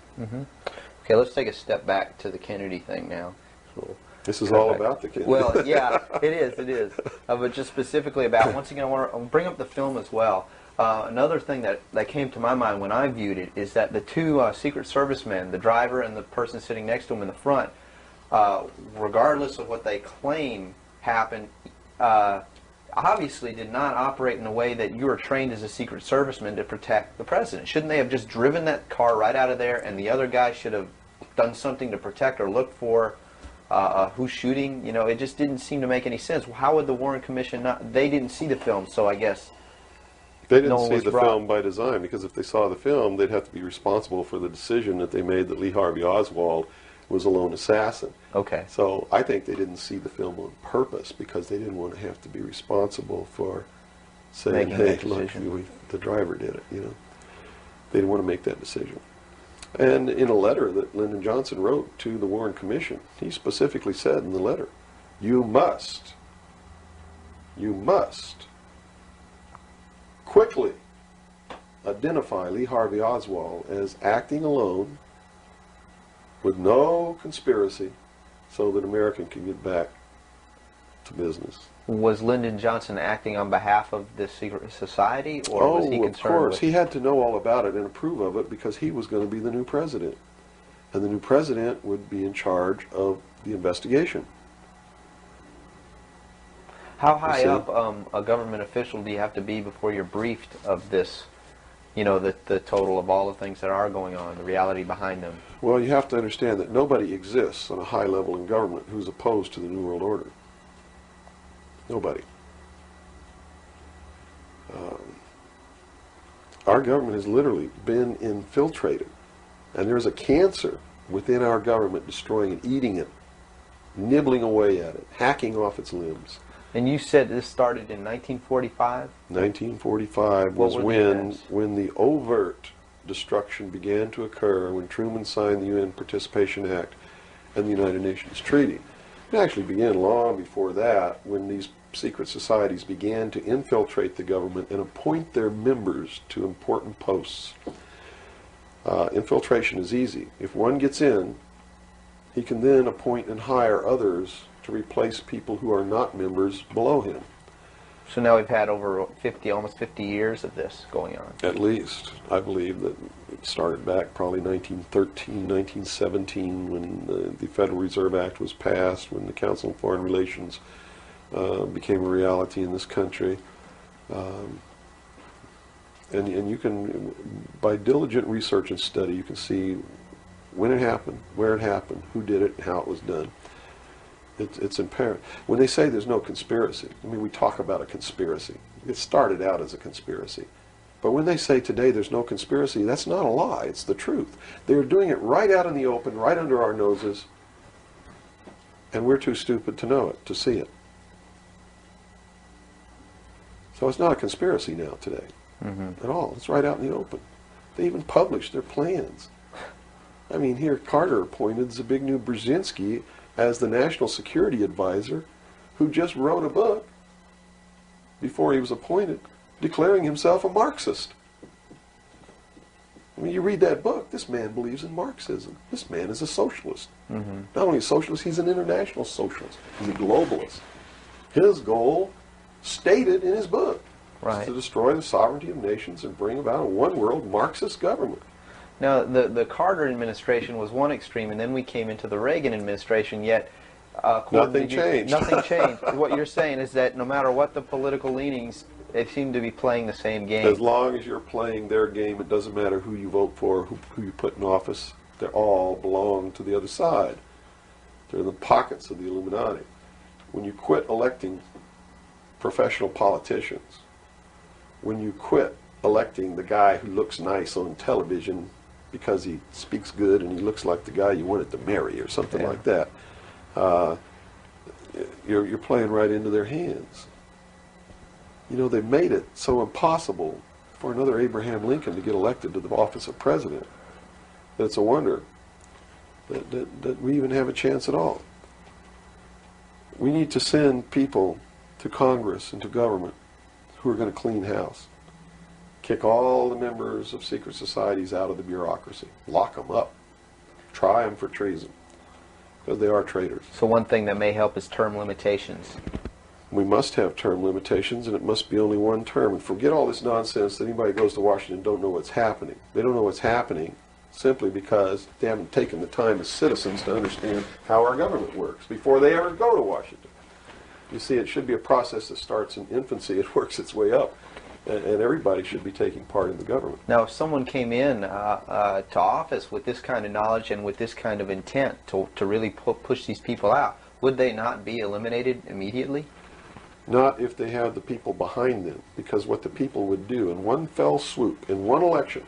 Okay, let's take a step back to the Kennedy thing now. So This is all about the Kennedy. well, yeah, it is. But just specifically about, once again, I want to bring up the film as well. Another thing that came to my mind when I viewed it is that the two Secret Service men, the driver and the person sitting next to him in the front, regardless of what they claim happened, obviously did not operate in a way that you were trained as a Secret Serviceman to protect the president. Shouldn't they have just driven that car right out of there, and the other guy should have done something to protect or look for who's shooting? You know, it just didn't seem to make any sense. How would the Warren Commission not? They didn't see the film, so I guess they didn't no one see was the brought. film by design, because if they saw the film, they'd have to be responsible for the decision that they made that Lee Harvey Oswald was a lone assassin. Okay. So I think they didn't see the film on purpose because they didn't want to have to be responsible for saying, Making hey, that look, decision. the driver did it, you know. They didn't want to make that decision. And in a letter that Lyndon Johnson wrote to the Warren Commission, he specifically said in the letter, you must quickly identify Lee Harvey Oswald as acting alone with no conspiracy so that America can get back to business. Was Lyndon Johnson acting on behalf of the secret society, or was he of concerned course. with... He had to know all about it and approve of it because he was going to be the new president. And the new president would be in charge of the investigation. How high see? up a government official do you have to be before you're briefed of this you know, the total of all the things that are going on, the reality behind them. Well, you have to understand that nobody exists on a high level in government who's opposed to the New World Order. Nobody. Our government has literally been infiltrated, and there's a cancer within our government destroying it, eating it, nibbling away at it, hacking off its limbs. And you said this started in 1945? 1945 What was were the events? when the overt destruction began to occur, when Truman signed the UN Participation Act and the United Nations Treaty. It actually began long before that, when these secret societies began to infiltrate the government and appoint their members to important posts. Infiltration is easy. If one gets in, he can then appoint and hire others to replace people who are not members below him. So now we've had over 50, almost 50 years of this going on. At least. I believe that it started back probably 1913, 1917, when the Federal Reserve Act was passed, when the Council on Foreign Relations became a reality in this country. And you can, by diligent research and study, you can see when it happened, where it happened, who did it, and how it was done. It's apparent. When they say there's no conspiracy, I mean, we talk about a conspiracy. It started out as a conspiracy. But when they say today there's no conspiracy, that's not a lie. It's the truth. They're doing it right out in the open, right under our noses, and we're too stupid to know it, to see it. So it's not a conspiracy now today at all. It's right out in the open. They even publish their plans. I mean, here Carter appointed Zbigniew Brzezinski as the National Security Advisor, who just wrote a book before he was appointed declaring himself a Marxist. I mean, you read that book, this man believes in Marxism. This man is a socialist. Not only a socialist, he's an international socialist. He's a globalist. His goal, stated in his book, is to destroy the sovereignty of nations and bring about a one-world Marxist government. Now, the Carter administration was one extreme, and then we came into the Reagan administration, yet nothing changed. Nothing changed. What you're saying is that no matter what the political leanings, they seem to be playing the same game. As long as you're playing their game, it doesn't matter who you vote for, who you put in office. They all belong to the other side. They're in the pockets of the Illuminati. When you quit electing professional politicians, when you quit electing the guy who looks nice on television because he speaks good and he looks like the guy you wanted to marry or something like that, you're playing right into their hands. You know, they've made it so impossible for another Abraham Lincoln to get elected to the office of president that it's a wonder that we even have a chance at all. We need to send people to Congress and to government who are going to clean house. Kick all the members of secret societies out of the bureaucracy. Lock them up. Try them for treason. Because they are traitors. So one thing that may help is term limitations. We must have term limitations, and it must be only one term. And forget all this nonsense that anybody goes to Washington and don't know what's happening. They don't know what's happening simply because they haven't taken the time as citizens to understand how our government works before they ever go to Washington. You see, it should be a process that starts in infancy. It works its way up. And everybody should be taking part in the government. Now, if someone came in to office with this kind of knowledge and with this kind of intent to really push these people out, would they not be eliminated immediately? Not if they have the people behind them, because what the people would do in one fell swoop, in one election,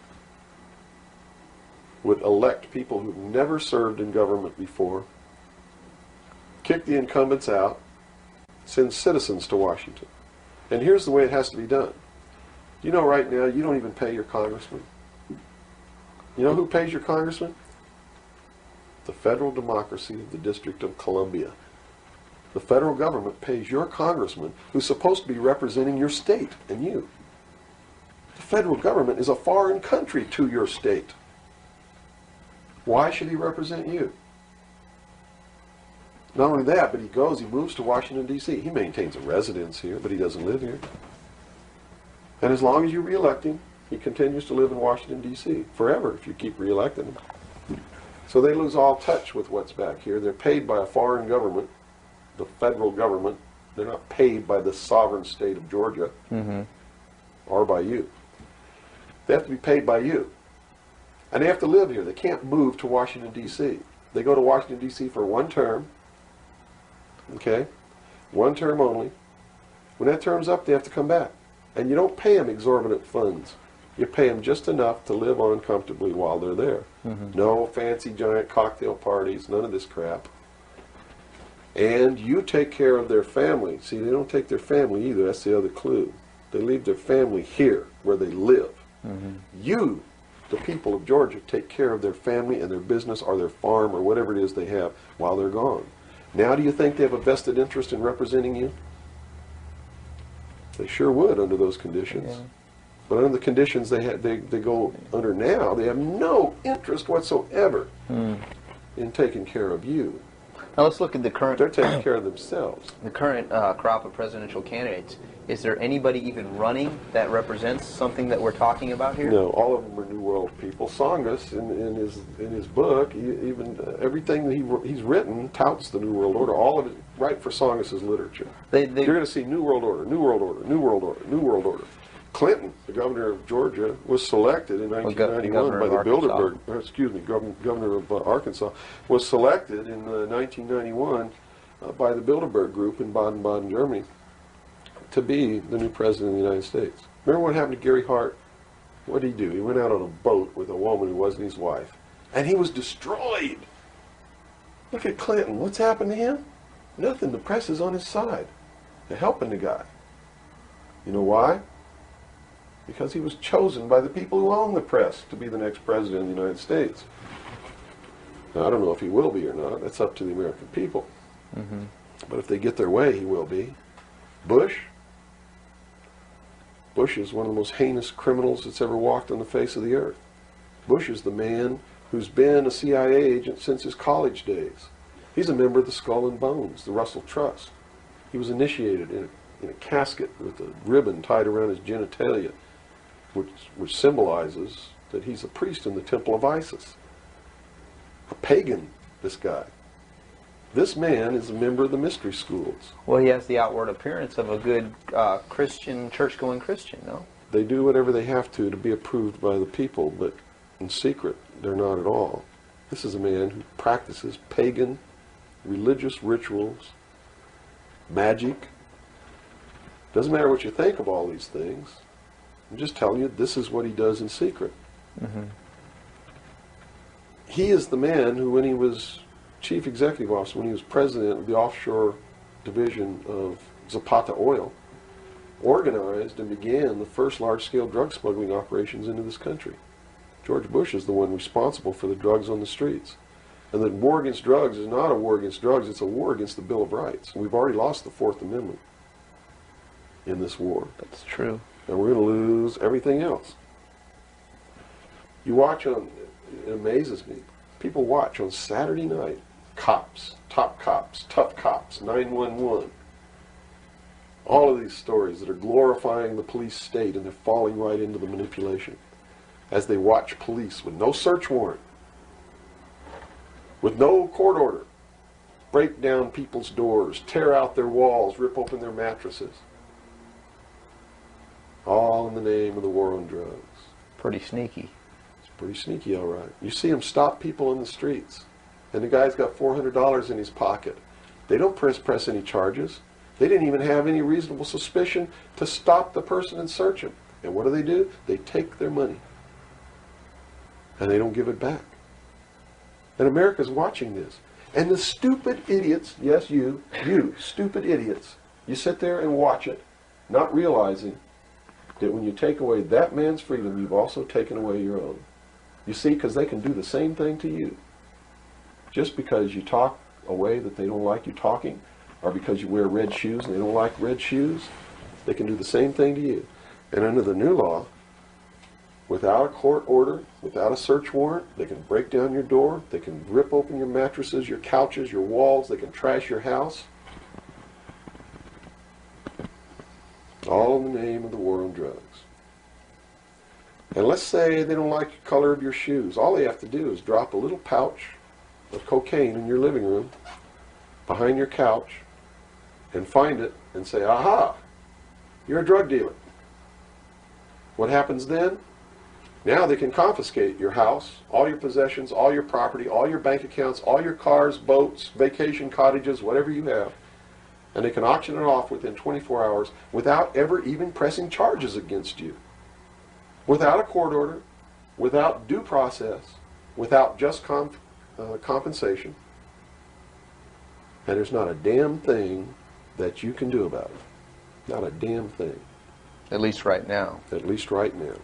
would elect people who've never served in government before, kick the incumbents out, send citizens to Washington. And here's the way it has to be done. You know, right now, you don't even pay your congressman. You know who pays your congressman? The federal democracy of the District of Columbia. The federal government pays your congressman, who's supposed to be representing your state and you. The federal government is a foreign country to your state. Why should he represent you? Not only that, but he moves to Washington, D.C. He maintains a residence here, but he doesn't live here. And as long as you re-elect him, he continues to live in Washington, D.C. forever if you keep re-electing him. So they lose all touch with what's back here. They're paid by a foreign government, the federal government. They're not paid by the sovereign state of Georgia or by you. They have to be paid by you. And they have to live here. They can't move to Washington, D.C. They go to Washington, D.C. for one term. Okay? One term only. When that term's up, they have to come back. And you don't pay them exorbitant funds. You pay them just enough to live on comfortably while they're there. No fancy giant cocktail parties, none of this crap. And you take care of their family. See, they don't take their family either. That's the other clue. They leave their family here, where they live. You, the people of Georgia, take care of their family and their business or their farm or whatever it is they have while they're gone. Now do you think they have a vested interest in representing you? They sure would under those conditions. Yeah. But under the conditions they go under now, they have no interest whatsoever in taking care of you. Now let's look at the current. They're taking care of themselves. The current crop of presidential candidates. Is there anybody even running that represents something that we're talking about here? No, all of them are New World people. Songus, in his book, even everything that he's written touts the New World Order. All of it, right for Songus's literature. You're going to see New World Order, New World Order, New World Order, New World Order. Clinton, the governor of Georgia, was selected in 1991 by the Bilderberg. Governor of Arkansas was selected in 1991 by the Bilderberg group in Baden-Baden, Germany, to be the new president of the United States. Remember what happened to Gary Hart? What did he do? He went out on a boat with a woman who wasn't his wife, and he was destroyed. Look at Clinton. What's happened to him? Nothing. The press is on his side. They're helping the guy. You know why? Because he was chosen by the people who own the press to be the next president of the United States. Now, I don't know if he will be or not. That's up to the American people. But if they get their way, he will be. Bush is one of the most heinous criminals that's ever walked on the face of the earth. Bush is the man who's been a CIA agent since his college days. He's a member of the Skull and Bones, the Russell Trust. He was initiated in a casket with a ribbon tied around his genitalia, which symbolizes that he's a priest in the temple of Isis. A pagan, this guy. This man is a member of the mystery schools. Well, he has the outward appearance of a good Christian, church-going Christian, no? They do whatever they have to be approved by the people, but in secret, they're not at all. This is a man who practices pagan religious rituals, magic. Doesn't matter what you think of all these things. I'm just telling you, this is what he does in secret. He is the man who, when he was chief executive officer, when he was president of the offshore division of Zapata Oil, organized and began the first large-scale drug smuggling operations into this country. George Bush is the one responsible for the drugs on the streets. And the war against drugs is not a war against drugs, it's a war against the Bill of Rights. We've already lost the Fourth Amendment in this war. That's true. And we're going to lose everything else. You watch on, it amazes me, people watch on Saturday night, cops, top cops, tough cops, 911. All of these stories that are glorifying the police state, and they're falling right into the manipulation as they watch police with no search warrant, with no court order, break down people's doors, tear out their walls, rip open their mattresses. All in the name of the war on drugs. Pretty sneaky. It's pretty sneaky, all right. You see them stop people in the streets, and the guy's got $400 in his pocket. They don't press any charges. They didn't even have any reasonable suspicion to stop the person and search him. And what do? They take their money, and they don't give it back. And America's watching this. And the stupid idiots, yes, you stupid idiots, you sit there and watch it, not realizing that when you take away that man's freedom, you've also taken away your own. You see, because they can do the same thing to you. Just because you talk a way that they don't like you talking, or because you wear red shoes and they don't like red shoes, they can do the same thing to you. And under the new law, without a court order, without a search warrant, they can break down your door, they can rip open your mattresses, your couches, your walls, they can trash your house. All in the name of the war on drugs. And let's say they don't like the color of your shoes. All they have to do is drop a little pouch of cocaine in your living room, behind your couch, and find it and say, aha, you're a drug dealer. What happens then? Now they can confiscate your house, all your possessions, all your property, all your bank accounts, all your cars, boats, vacation cottages, whatever you have. And they can auction it off within 24 hours without ever even pressing charges against you. Without a court order, without due process, without just compensation. And there's not a damn thing that you can do about it. Not a damn thing. At least right now. At least right now.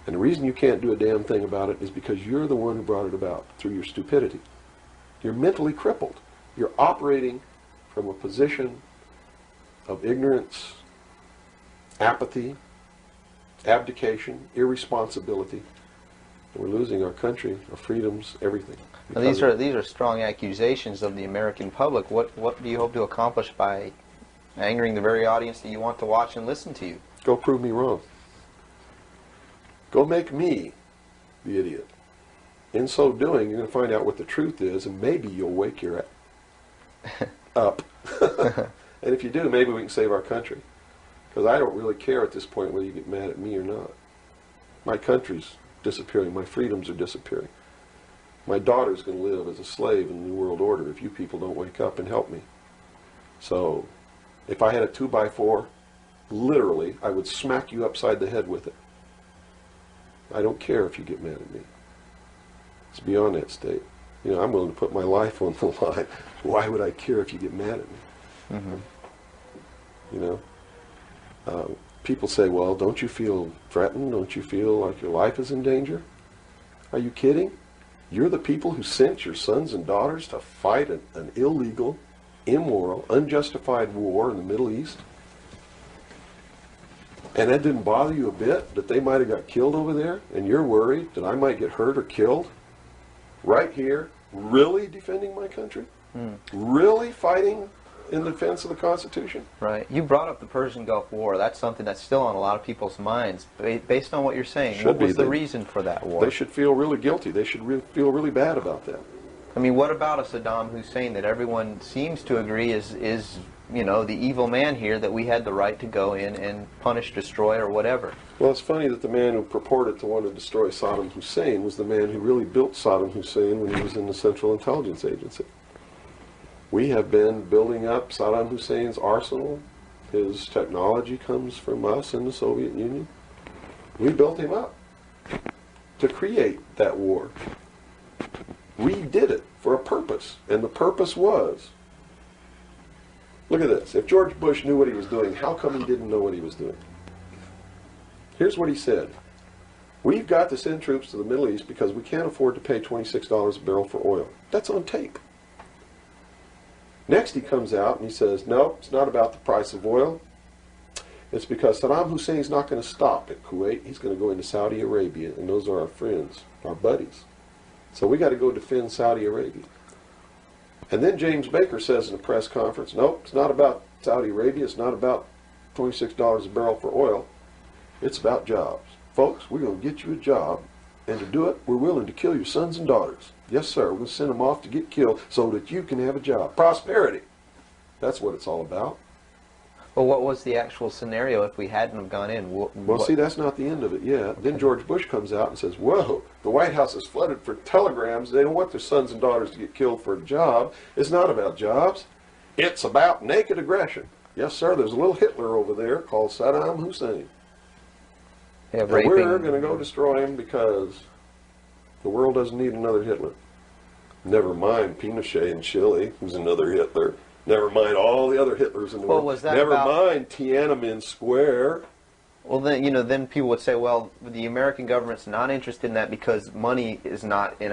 And the reason you can't do a damn thing about it is because you're the one who brought it about through your stupidity. You're mentally crippled. You're operating from a position of ignorance, apathy, abdication, irresponsibility. And we're losing our country, our freedoms, everything. Now, these are strong accusations of the American public. What do you hope to accomplish by angering the very audience that you want to watch and listen to you? Go prove me wrong. Go make me the idiot. In so doing, you're going to find out what the truth is, and maybe you'll wake your up. And if you do, maybe we can save our country. Because I don't really care at this point whether you get mad at me or not. My country's disappearing. My freedoms are disappearing. My daughter's going to live as a slave in the New World Order if you people don't wake up and help me. So, if I had a 2x4, literally, I would smack you upside the head with it. I don't care if you get mad at me. It's beyond that state. You know, I'm willing to put my life on the line. Why would I care if you get mad at me? Mm-hmm. You know? People say, well, don't you feel threatened? Don't you feel like your life is in danger? Are you kidding? You're the people who sent your sons and daughters to fight an illegal, immoral, unjustified war in the Middle East? And that didn't bother you a bit, that they might have got killed over there, and you're worried that I might get hurt or killed? Right here, really defending my country? Really fighting in defense of the Constitution? Right. You brought up the Persian Gulf War. That's something that's still on a lot of people's minds. Based on what you're saying, what was the reason for that war? They should feel really guilty. They should feel really bad about that. I mean, what about a Saddam Hussein that everyone seems to agree is you know, the evil man here, that we had the right to go in and punish, destroy, or whatever? Well, it's funny that the man who purported to want to destroy Saddam Hussein was the man who really built Saddam Hussein when he was in the Central Intelligence Agency. We have been building up Saddam Hussein's arsenal. His technology comes from us in the Soviet Union. We built him up to create that war. We did it for a purpose, and the purpose was, look at this. If George Bush knew what he was doing, how come he didn't know what he was doing? Here's what he said. We've got to send troops to the Middle East because we can't afford to pay $26 a barrel for oil. That's on tape. Next he comes out and he says, no, it's not about the price of oil. It's because Saddam Hussein's not going to stop at Kuwait. He's going to go into Saudi Arabia, and those are our friends, our buddies. So we got to go defend Saudi Arabia. And then James Baker says in a press conference, nope, it's not about Saudi Arabia. It's not about $26 a barrel for oil. It's about jobs. Folks, we're going to get you a job, and to do it, we're willing to kill your sons and daughters. Yes, sir, we're going to send them off to get killed so that you can have a job. Prosperity. That's what it's all about. Well, what was the actual scenario if we hadn't have gone in? Well, see, that's not the end of it yet. Then George Bush comes out and says, whoa, the White House is flooded for telegrams. They don't want their sons and daughters to get killed for a job. It's not about jobs. It's about naked aggression. Yes, sir, there's a little Hitler over there called Saddam Hussein. Yeah, and we're going to go destroy him because the world doesn't need another Hitler. Never mind Pinochet in Chile, who's another Hitler. Never mind all the other Hitlers in the world. Was that Never mind Tiananmen Square. Well, then, you know, then people would say, well, the American government's not interested in that because money is not in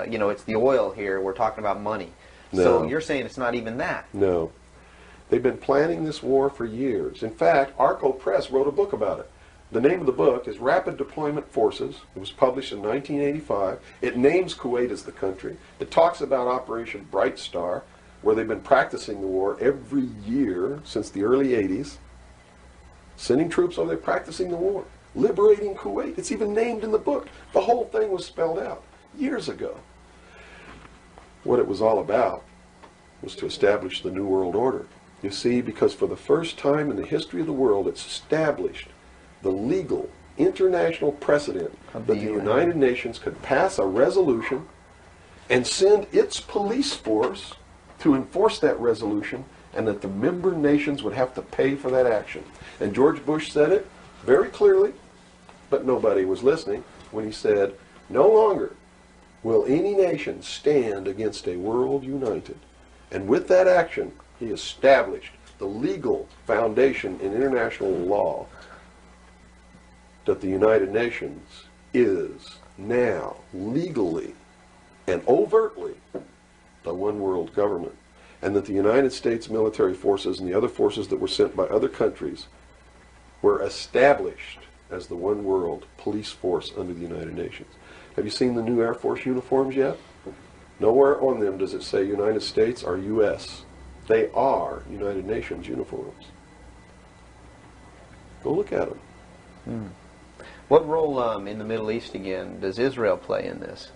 you know, it's the oil here. We're talking about money. No. So you're saying it's not even that. No. They've been planning this war for years. In fact, Arco Press wrote a book about it. The name of the book is Rapid Deployment Forces. It was published in 1985. It names Kuwait as the country. It talks about Operation Bright Star, where they've been practicing the war every year since the early 80s. Sending troops over there practicing the war. Liberating Kuwait. It's even named in the book. The whole thing was spelled out years ago. What it was all about was to establish the New World Order. You see, because for the first time in the history of the world, it's established the legal international precedent Of that the the UN. United Nations could pass a resolution and send its police force to enforce that resolution, and that the member nations would have to pay for that action. And George Bush said it very clearly, but nobody was listening when he said, no longer will any nation stand against a world united. And with that action, he established the legal foundation in international law that the United Nations is now legally and overtly the one world government, and that the United States military forces and the other forces that were sent by other countries were established as the one world police force under the United Nations. Have you seen the new Air Force uniforms yet? Nowhere on them does it say United States or U.S. They are United Nations uniforms. Go look at them. What role in the Middle East, again, does Israel play in this?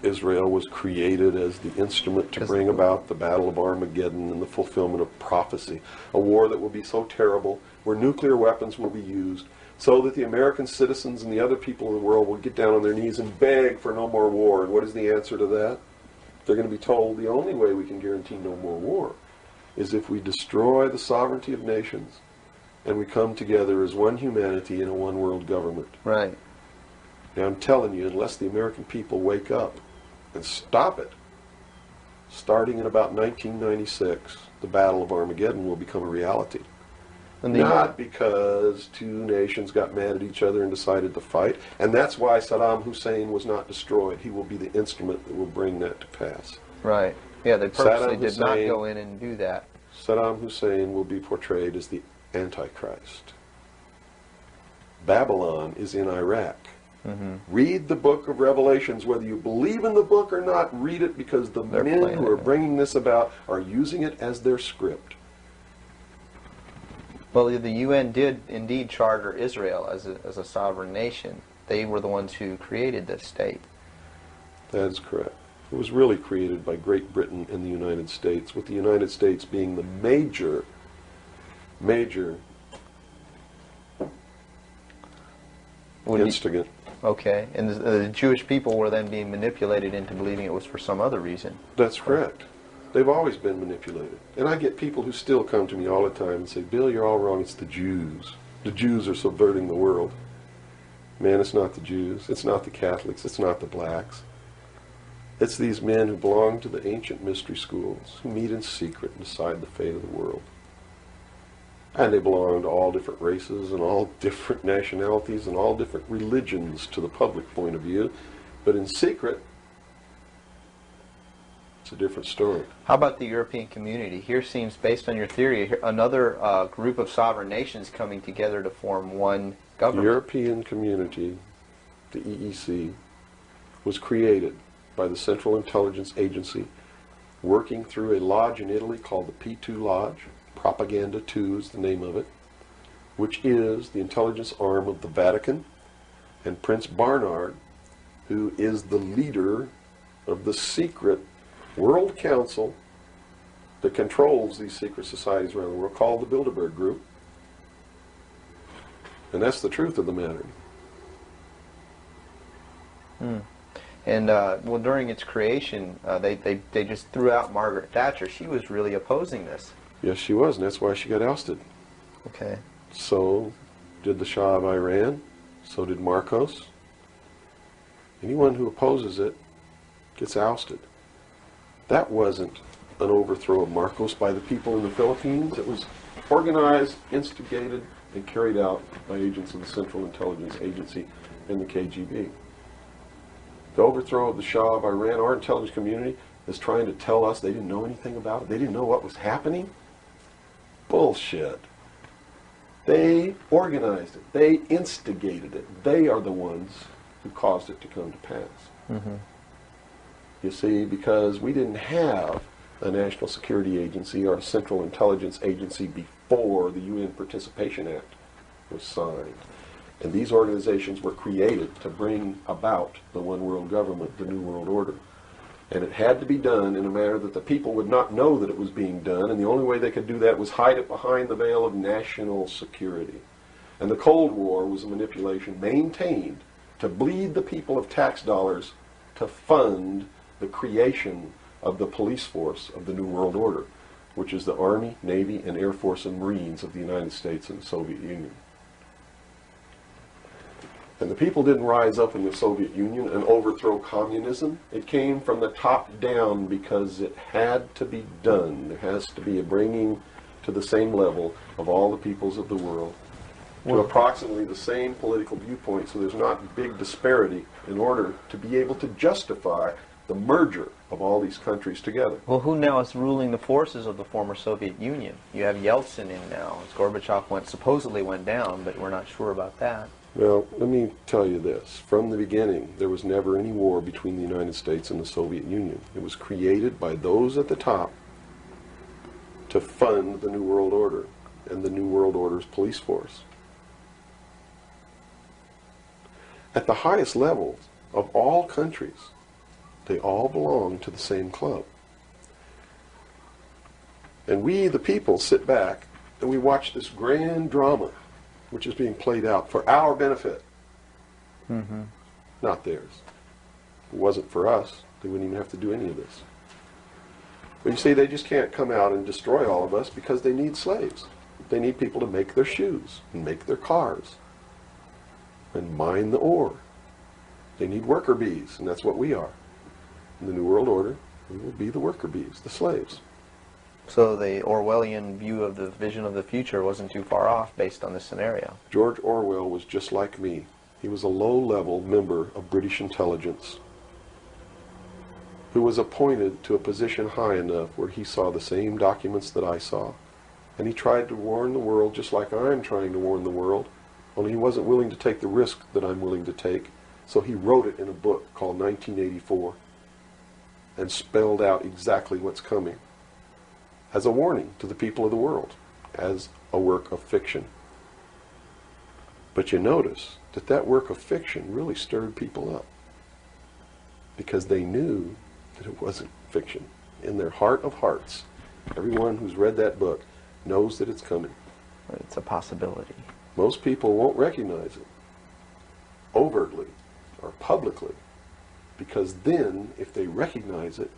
Israel was created as the instrument to bring about the Battle of Armageddon and the fulfillment of prophecy, a war that will be so terrible, where nuclear weapons will be used, so that the American citizens and the other people in the world will get down on their knees and beg for no more war. And what is the answer to that? They're going to be told the only way we can guarantee no more war is if we destroy the sovereignty of nations and we come together as one humanity in a one world government. Right. Now I'm telling you, unless the American people wake up and stop it, starting in about 1996, the Battle of Armageddon will become a reality. Not because two nations got mad at each other and decided to fight, and that's why Saddam Hussein was not destroyed. He will be the instrument that will bring that to pass. Right. Yeah, they purposely Saddam did not Hussein- go in and do that. Saddam Hussein will be portrayed as the Antichrist. Babylon is in Iraq. Read the book of Revelations. Whether you believe in the book or not, read it, because the They're men playing who are it. bringing this about are using it as their script. Well, the UN did indeed charter Israel as a sovereign nation. They were the ones who created this state. That is correct. It was really created by Great Britain and the United States, with the United States being the major instigant. Okay, and the Jewish people were then being manipulated into believing it was for some other reason. That's correct. They've always been manipulated. And I get people who still come to me all the time and say, Bill, you're all wrong. It's the Jews. The Jews are subverting the world. Man, it's not the Jews. It's not the Catholics. It's not the blacks. It's these men who belong to the ancient mystery schools, who meet in secret and decide the fate of the world. And they belong to all different races and all different nationalities and all different religions to the public point of view. But in secret, it's a different story. How about the European community? Here seems, based on your theory, another group of sovereign nations coming together to form one The government. European community, the EEC, was created by the Central Intelligence Agency, working through a lodge in Italy called the P2 Lodge. Propaganda 2 is the name of it, which is the intelligence arm of the Vatican, and Prince Bernhard, who is the leader of the secret World Council that controls these secret societies around the world, called the Bilderberg Group. And that's the truth of the matter. And well, during its creation, they just threw out Margaret Thatcher. She was really opposing this. Yes, she was, and that's why she got ousted. Okay. So did the Shah of Iran. So did Marcos. Anyone who opposes it gets ousted. That wasn't an overthrow of Marcos by the people in the Philippines. It was organized, instigated, and carried out by agents of the Central Intelligence Agency and the KGB. The overthrow of the Shah of Iran, our intelligence community is trying to tell us they didn't know anything about it. They didn't know what was happening. Bullshit. They organized it. They instigated it. They are the ones who caused it to come to pass. You see, because we didn't have a National Security Agency or a Central Intelligence Agency before the UN Participation Act was signed. And these organizations were created to bring about the one world government, the New World Order. And it had to be done in a manner that the people would not know that it was being done, and the only way they could do that was hide it behind the veil of national security. And the Cold War was a manipulation maintained to bleed the people of tax dollars to fund the creation of the police force of the New World Order, which is the Army, Navy, and Air Force and Marines of the United States and the Soviet Union. And the people didn't rise up in the Soviet Union and overthrow communism. It came from the top down because it had to be done. There has to be a bringing to the same level of all the peoples of the world to approximately the same political viewpoint, so there's not big disparity in order to be able to justify the merger of all these countries together. Well, who now is ruling the forces of the former Soviet Union? You have Yeltsin in now. As Gorbachev supposedly went down, but we're not sure about that. Well, let me tell you this. From the beginning, there was never any war between the United States and the Soviet Union. It was created by those at the top to fund the New World Order and the New World Order's police force. At the highest levels of all countries, they all belong to the same club. And we, the people, sit back and we watch this grand drama which is being played out for our benefit, not theirs. If it wasn't for us, they wouldn't even have to do any of this. But you see, they just can't come out and destroy all of us because they need slaves. They need people to make their shoes and make their cars and mine the ore. They need worker bees, and that's what we are. In the New World Order, we will be the worker bees, the slaves. So the Orwellian view of the vision of the future wasn't too far off based on this scenario. George Orwell was just like me. He was a low-level member of British intelligence who was appointed to a position high enough where he saw the same documents that I saw. And he tried to warn the world just like I'm trying to warn the world, only he wasn't willing to take the risk that I'm willing to take. So he wrote it in a book called 1984 and spelled out exactly what's coming as a warning to the people of the world, as a work of fiction. But you notice that that work of fiction really stirred people up because they knew that it wasn't fiction. In their heart of hearts, everyone who's read that book knows that it's coming. It's a possibility. Most people won't recognize it overtly or publicly, because then, if they recognize it,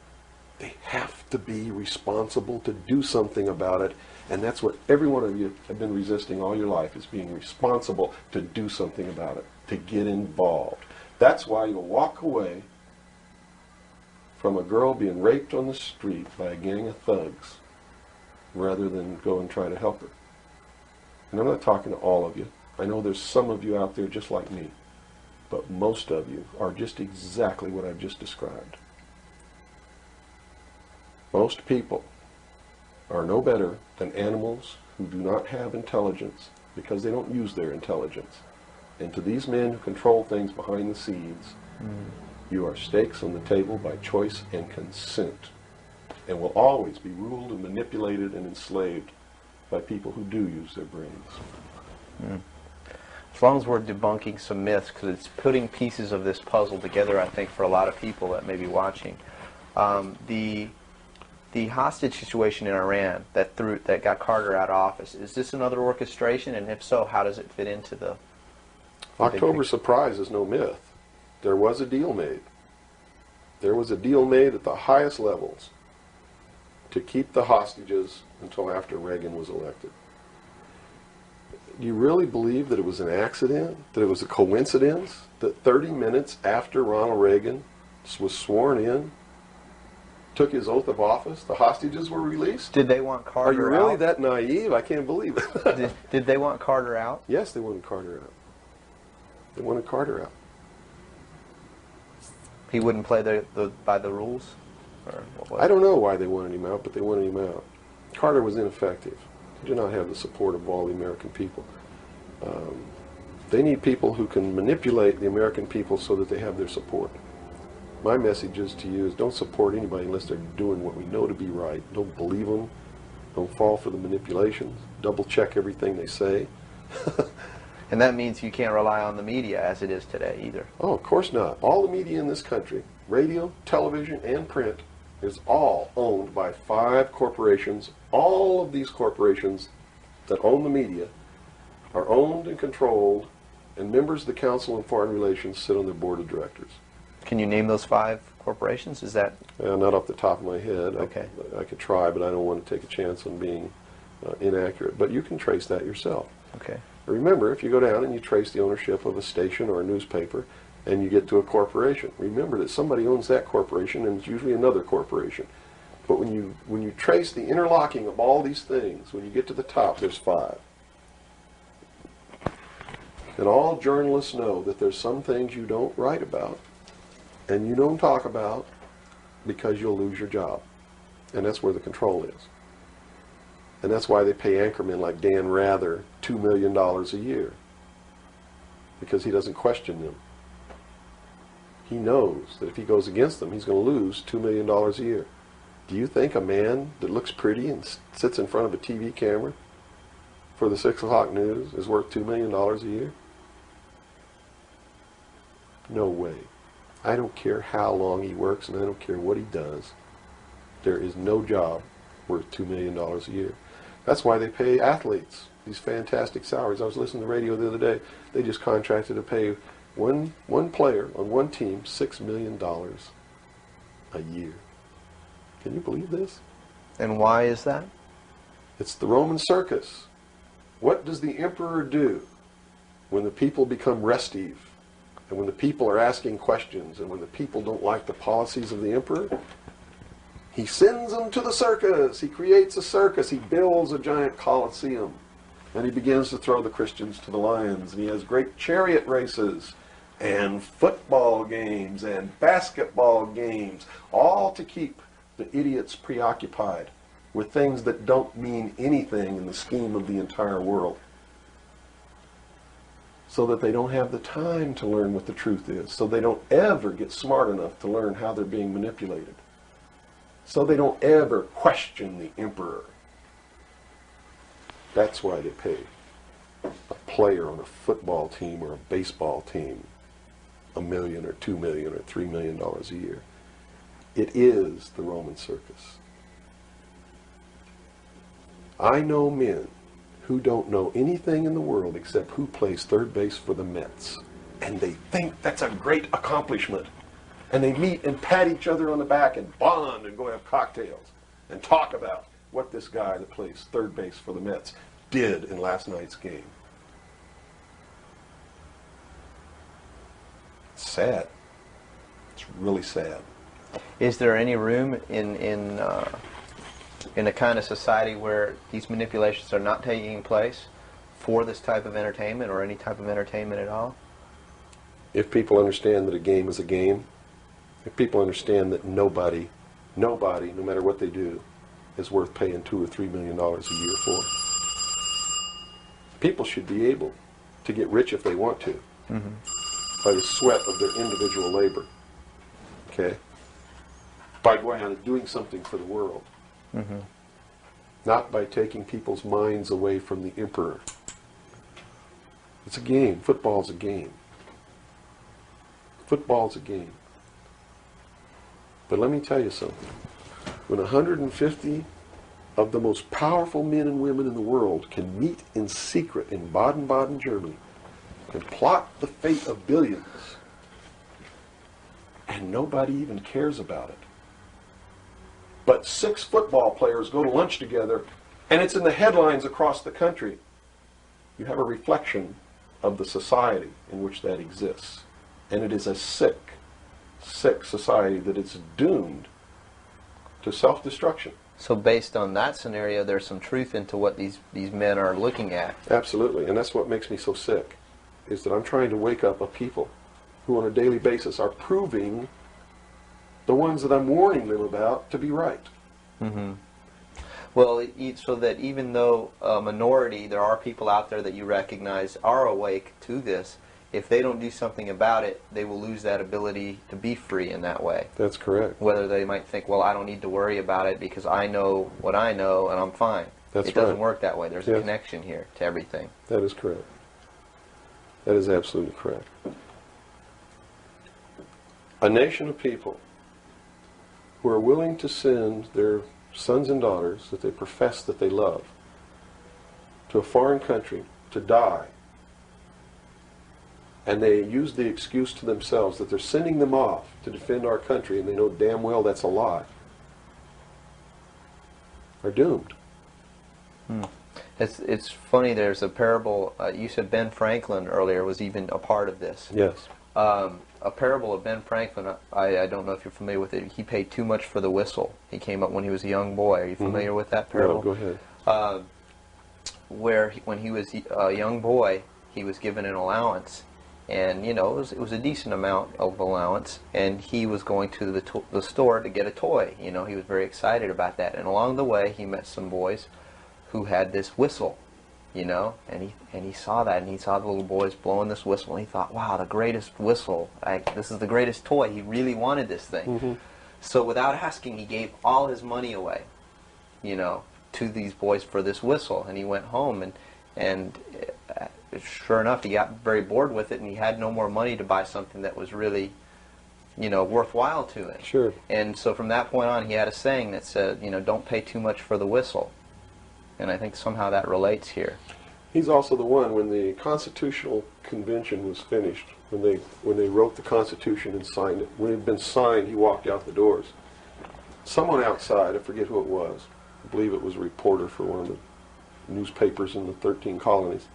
they have to be responsible to do something about it. And that's what every one of you have been resisting all your life, is being responsible to do something about it, to get involved. That's why you'll walk away from a girl being raped on the street by a gang of thugs rather than go and try to help her. And I'm not talking to all of you. I know there's some of you out there just like me, but most of you are just exactly what I've just described. Most people are no better than animals who do not have intelligence because they don't use their intelligence. And to these men who control things behind the scenes, you are stakes on the table by choice and consent, and will always be ruled and manipulated and enslaved by people who do use their brains. As long as we're debunking some myths, because it's putting pieces of this puzzle together, I think, for a lot of people that may be watching. The hostage situation in Iran that got Carter out of office, is this another orchestration? And if so, how does it fit into the October surprise is no myth. There was a deal made. There was a deal made at the highest levels to keep the hostages until after Reagan was elected. Do you really believe that it was an accident, that it was a coincidence, that 30 minutes after Ronald Reagan was sworn in, took his oath of office, the hostages were released? Did they want Carter out? Are you really that naive? I can't believe it. Did they want Carter out? Yes, they wanted Carter out. They wanted Carter out. He wouldn't play by the rules? Or what? I don't know why they wanted him out, but they wanted him out. Carter was ineffective. He did not have the support of all the American people. They need people who can manipulate the American people so that they have their support. My message is to you is don't support anybody unless they're doing what we know to be right. Don't believe them. Don't fall for the manipulations. Double check everything they say. And that means you can't rely on the media as it is today either. Oh, of course not. All the media in this country, radio, television, and print, is all owned by 5 corporations. All of these corporations that own the media are owned and controlled, and members of the Council on Foreign Relations sit on their board of directors. Can you name those 5 corporations? Is that Not off the top of my head. okay? I could try, but I don't want to take a chance on being inaccurate. But you can trace that yourself. Okay. Remember, if you go down and you trace the ownership of a station or a newspaper, and you get to a corporation, remember that somebody owns that corporation, and it's usually another corporation. But when you trace the interlocking of all these things, when you get to the top, there's 5. And all journalists know that there's some things you don't write about and you don't talk about because you'll lose your job. And that's where the control is. And that's why they pay anchormen like Dan Rather $2 million a year, because he doesn't question them. He knows that if he goes against them, he's going to lose $2 million a year. Do you think a man that looks pretty and sits in front of a TV camera for the 6 o'clock news is worth $2 million a year? No way. I don't care how long he works, and I don't care what he does. There is no job worth $2 million a year. That's why they pay athletes these fantastic salaries. I was listening to the radio the other day. They just contracted to pay one player on one team $6 million a year. Can you believe this? And why is that? It's the Roman circus. What does the emperor do when the people become restive, and when the people are asking questions, and when the people don't like the policies of the emperor? He sends them to the circus. He creates a circus. He builds a giant coliseum. And he begins to throw the Christians to the lions. And he has great chariot races and football games and basketball games, all to keep the idiots preoccupied with things that don't mean anything in the scheme of the entire world, so that they don't have the time to learn what the truth is, so they don't ever get smart enough to learn how they're being manipulated, so they don't ever question the emperor. That's why they pay a player on a football team or a baseball team $1 million or $2 million or $3 million a year. It is the Roman circus. I know men who don't know anything in the world except who plays third base for the Mets. And they think that's a great accomplishment. And they meet and pat each other on the back and bond and go have cocktails and talk about what this guy that plays third base for the Mets did in last night's game. It's sad. It's really sad. Is there any room in a kind of society where these manipulations are not taking place for this type of entertainment, or any type of entertainment at all? If people understand that a game is a game, if people understand that nobody, no matter what they do, is worth paying $2 or $3 million a year for, people should be able to get rich if they want to, by the sweat of their individual labor. Okay? By going out and doing something for the world. Not by taking people's minds away from the emperor. It's a game. Football's a game. Football's a game. But let me tell you something. When 150 of the most powerful men and women in the world can meet in secret in Baden-Baden, Germany, and plot the fate of billions, and nobody even cares about it, but 6 football players go to lunch together, and it's in the headlines across the country, you have a reflection of the society in which that exists. And it is a sick society that is doomed to self-destruction. So based on that scenario, there's some truth into what these men are looking at. Absolutely, and that's what makes me so sick, is that I'm trying to wake up a people who on a daily basis are proving the ones that I'm warning them about to be right. Well, so that even though a minority, there are people out there that you recognize are awake to this, if they don't do something about it, they will lose that ability to be free in that way. That's correct. Whether they might think, well, I don't need to worry about it because I know what I know and I'm fine. That's It doesn't right. work that way. There's a connection here to everything. That is correct. That is absolutely correct. A nation of people who are willing to send their sons and daughters that they profess that they love to a foreign country to die. And they use the excuse to themselves that they're sending them off to defend our country, and they know damn well that's a lie, are doomed. It's funny, there's a parable, you said Ben Franklin earlier was even a part of this. Yes. A parable of Ben Franklin, I don't know if you're familiar with it. He paid too much for the whistle. He came up when he was a young boy. Are you familiar with that parable? No, go ahead. Where when he was a young boy, he was given an allowance. And, you know, it was a decent amount of allowance. And he was going to the store to get a toy. You know, he was very excited about that. And along the way, he met some boys who had this whistle, you know, and he saw that, and he saw the little boys blowing this whistle, and he thought, wow, the greatest whistle, this is the greatest toy. He really wanted this thing. So without asking, he gave all his money away, you know, to these boys for this whistle. And he went home, and sure enough, he got very bored with it, and he had no more money to buy something that was really, you know, worthwhile to him. Sure. And so from that point on, he had a saying that said, you know, don't pay too much for the whistle. And I think somehow that relates here. He's also the one, when the Constitutional Convention was finished, when they wrote the Constitution and signed it, when it had been signed, he walked out the doors. Someone outside, I forget who it was, I believe it was a reporter for one of the newspapers in the 13 colonies,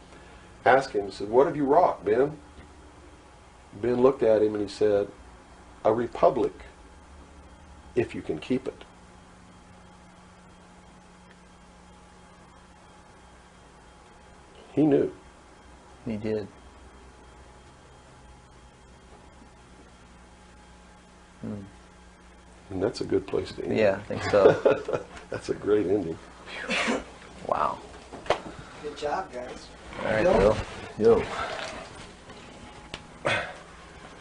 asked him, he said, "What have you wrought, Ben?" Ben looked at him and he said, "A republic, if you can keep it." He knew. He did. And that's a good place to end. Yeah, I think so. That's a great ending. Wow. Good job, guys. All right, Bill? Bill. Yo.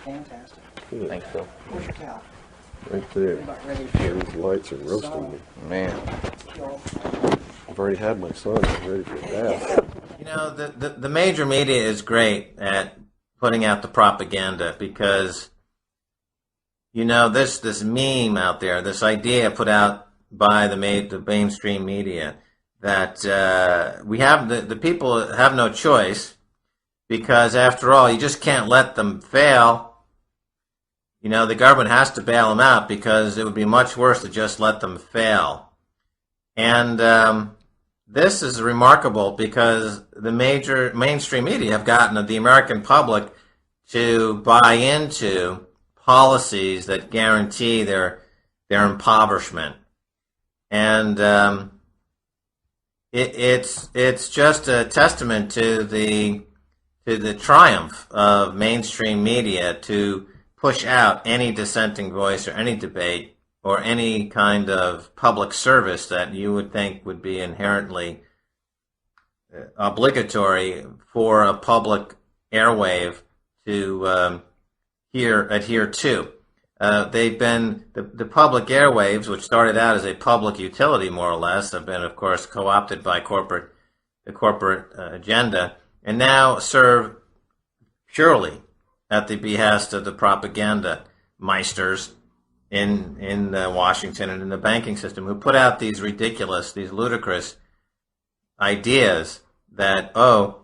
Fantastic. Good. Thanks, Bill. Where's your towel? Right there. We're about ready for These lights are roasting me. Man. kill. I've already had my son. I'm ready for that. You know, the major media is great at putting out the propaganda because, you know, this meme out there, this idea put out by the mainstream media that we have the people have no choice because, after all, you just can't let them fail. You know, the government has to bail them out because it would be much worse to just let them fail. And this is remarkable because the major mainstream media have gotten the American public to buy into policies that guarantee their impoverishment. And it's just a testament to the triumph of mainstream media to push out any dissenting voice or any debate or any kind of public service that you would think would be inherently obligatory for a public airwave to adhere to. They've been, the public airwaves, which started out as a public utility more or less, have been, of course, co-opted by the corporate agenda, and now serve purely at the behest of the propaganda meisters in Washington and in the banking system, who put out these ridiculous, these ludicrous ideas that, oh,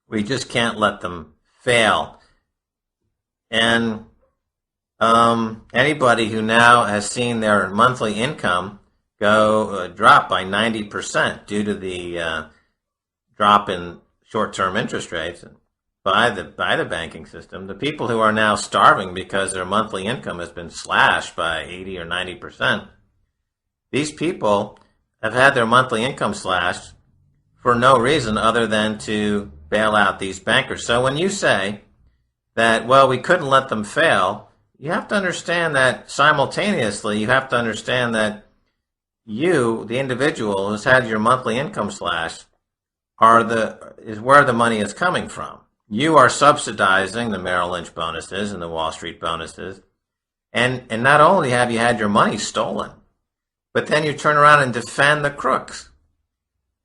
we just can't let them fail. And anybody who now has seen their monthly income drop by 90% due to the drop in short-term interest rates by the banking system, the people who are now starving because their monthly income has been slashed by 80 or 90%, these people have had their monthly income slashed for no reason other than to bail out these bankers. So when you say that, well, we couldn't let them fail, you have to understand that simultaneously you have to understand that you, the individual who's had your monthly income slashed, is where the money is coming from. You are subsidizing the Merrill Lynch bonuses and the Wall Street bonuses. And not only have you had your money stolen, but then you turn around and defend the crooks.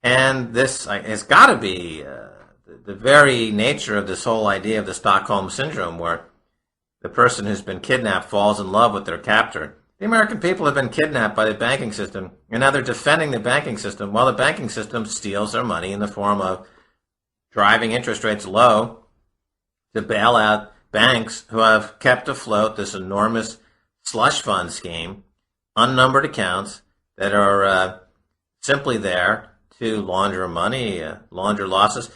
And this has got to be the very nature of this whole idea of the Stockholm Syndrome, where the person who's been kidnapped falls in love with their captor. The American people have been kidnapped by the banking system, and now they're defending the banking system while the banking system steals their money in the form of driving interest rates low to bail out banks who have kept afloat this enormous slush fund scheme, unnumbered accounts that are simply there to launder money, launder losses.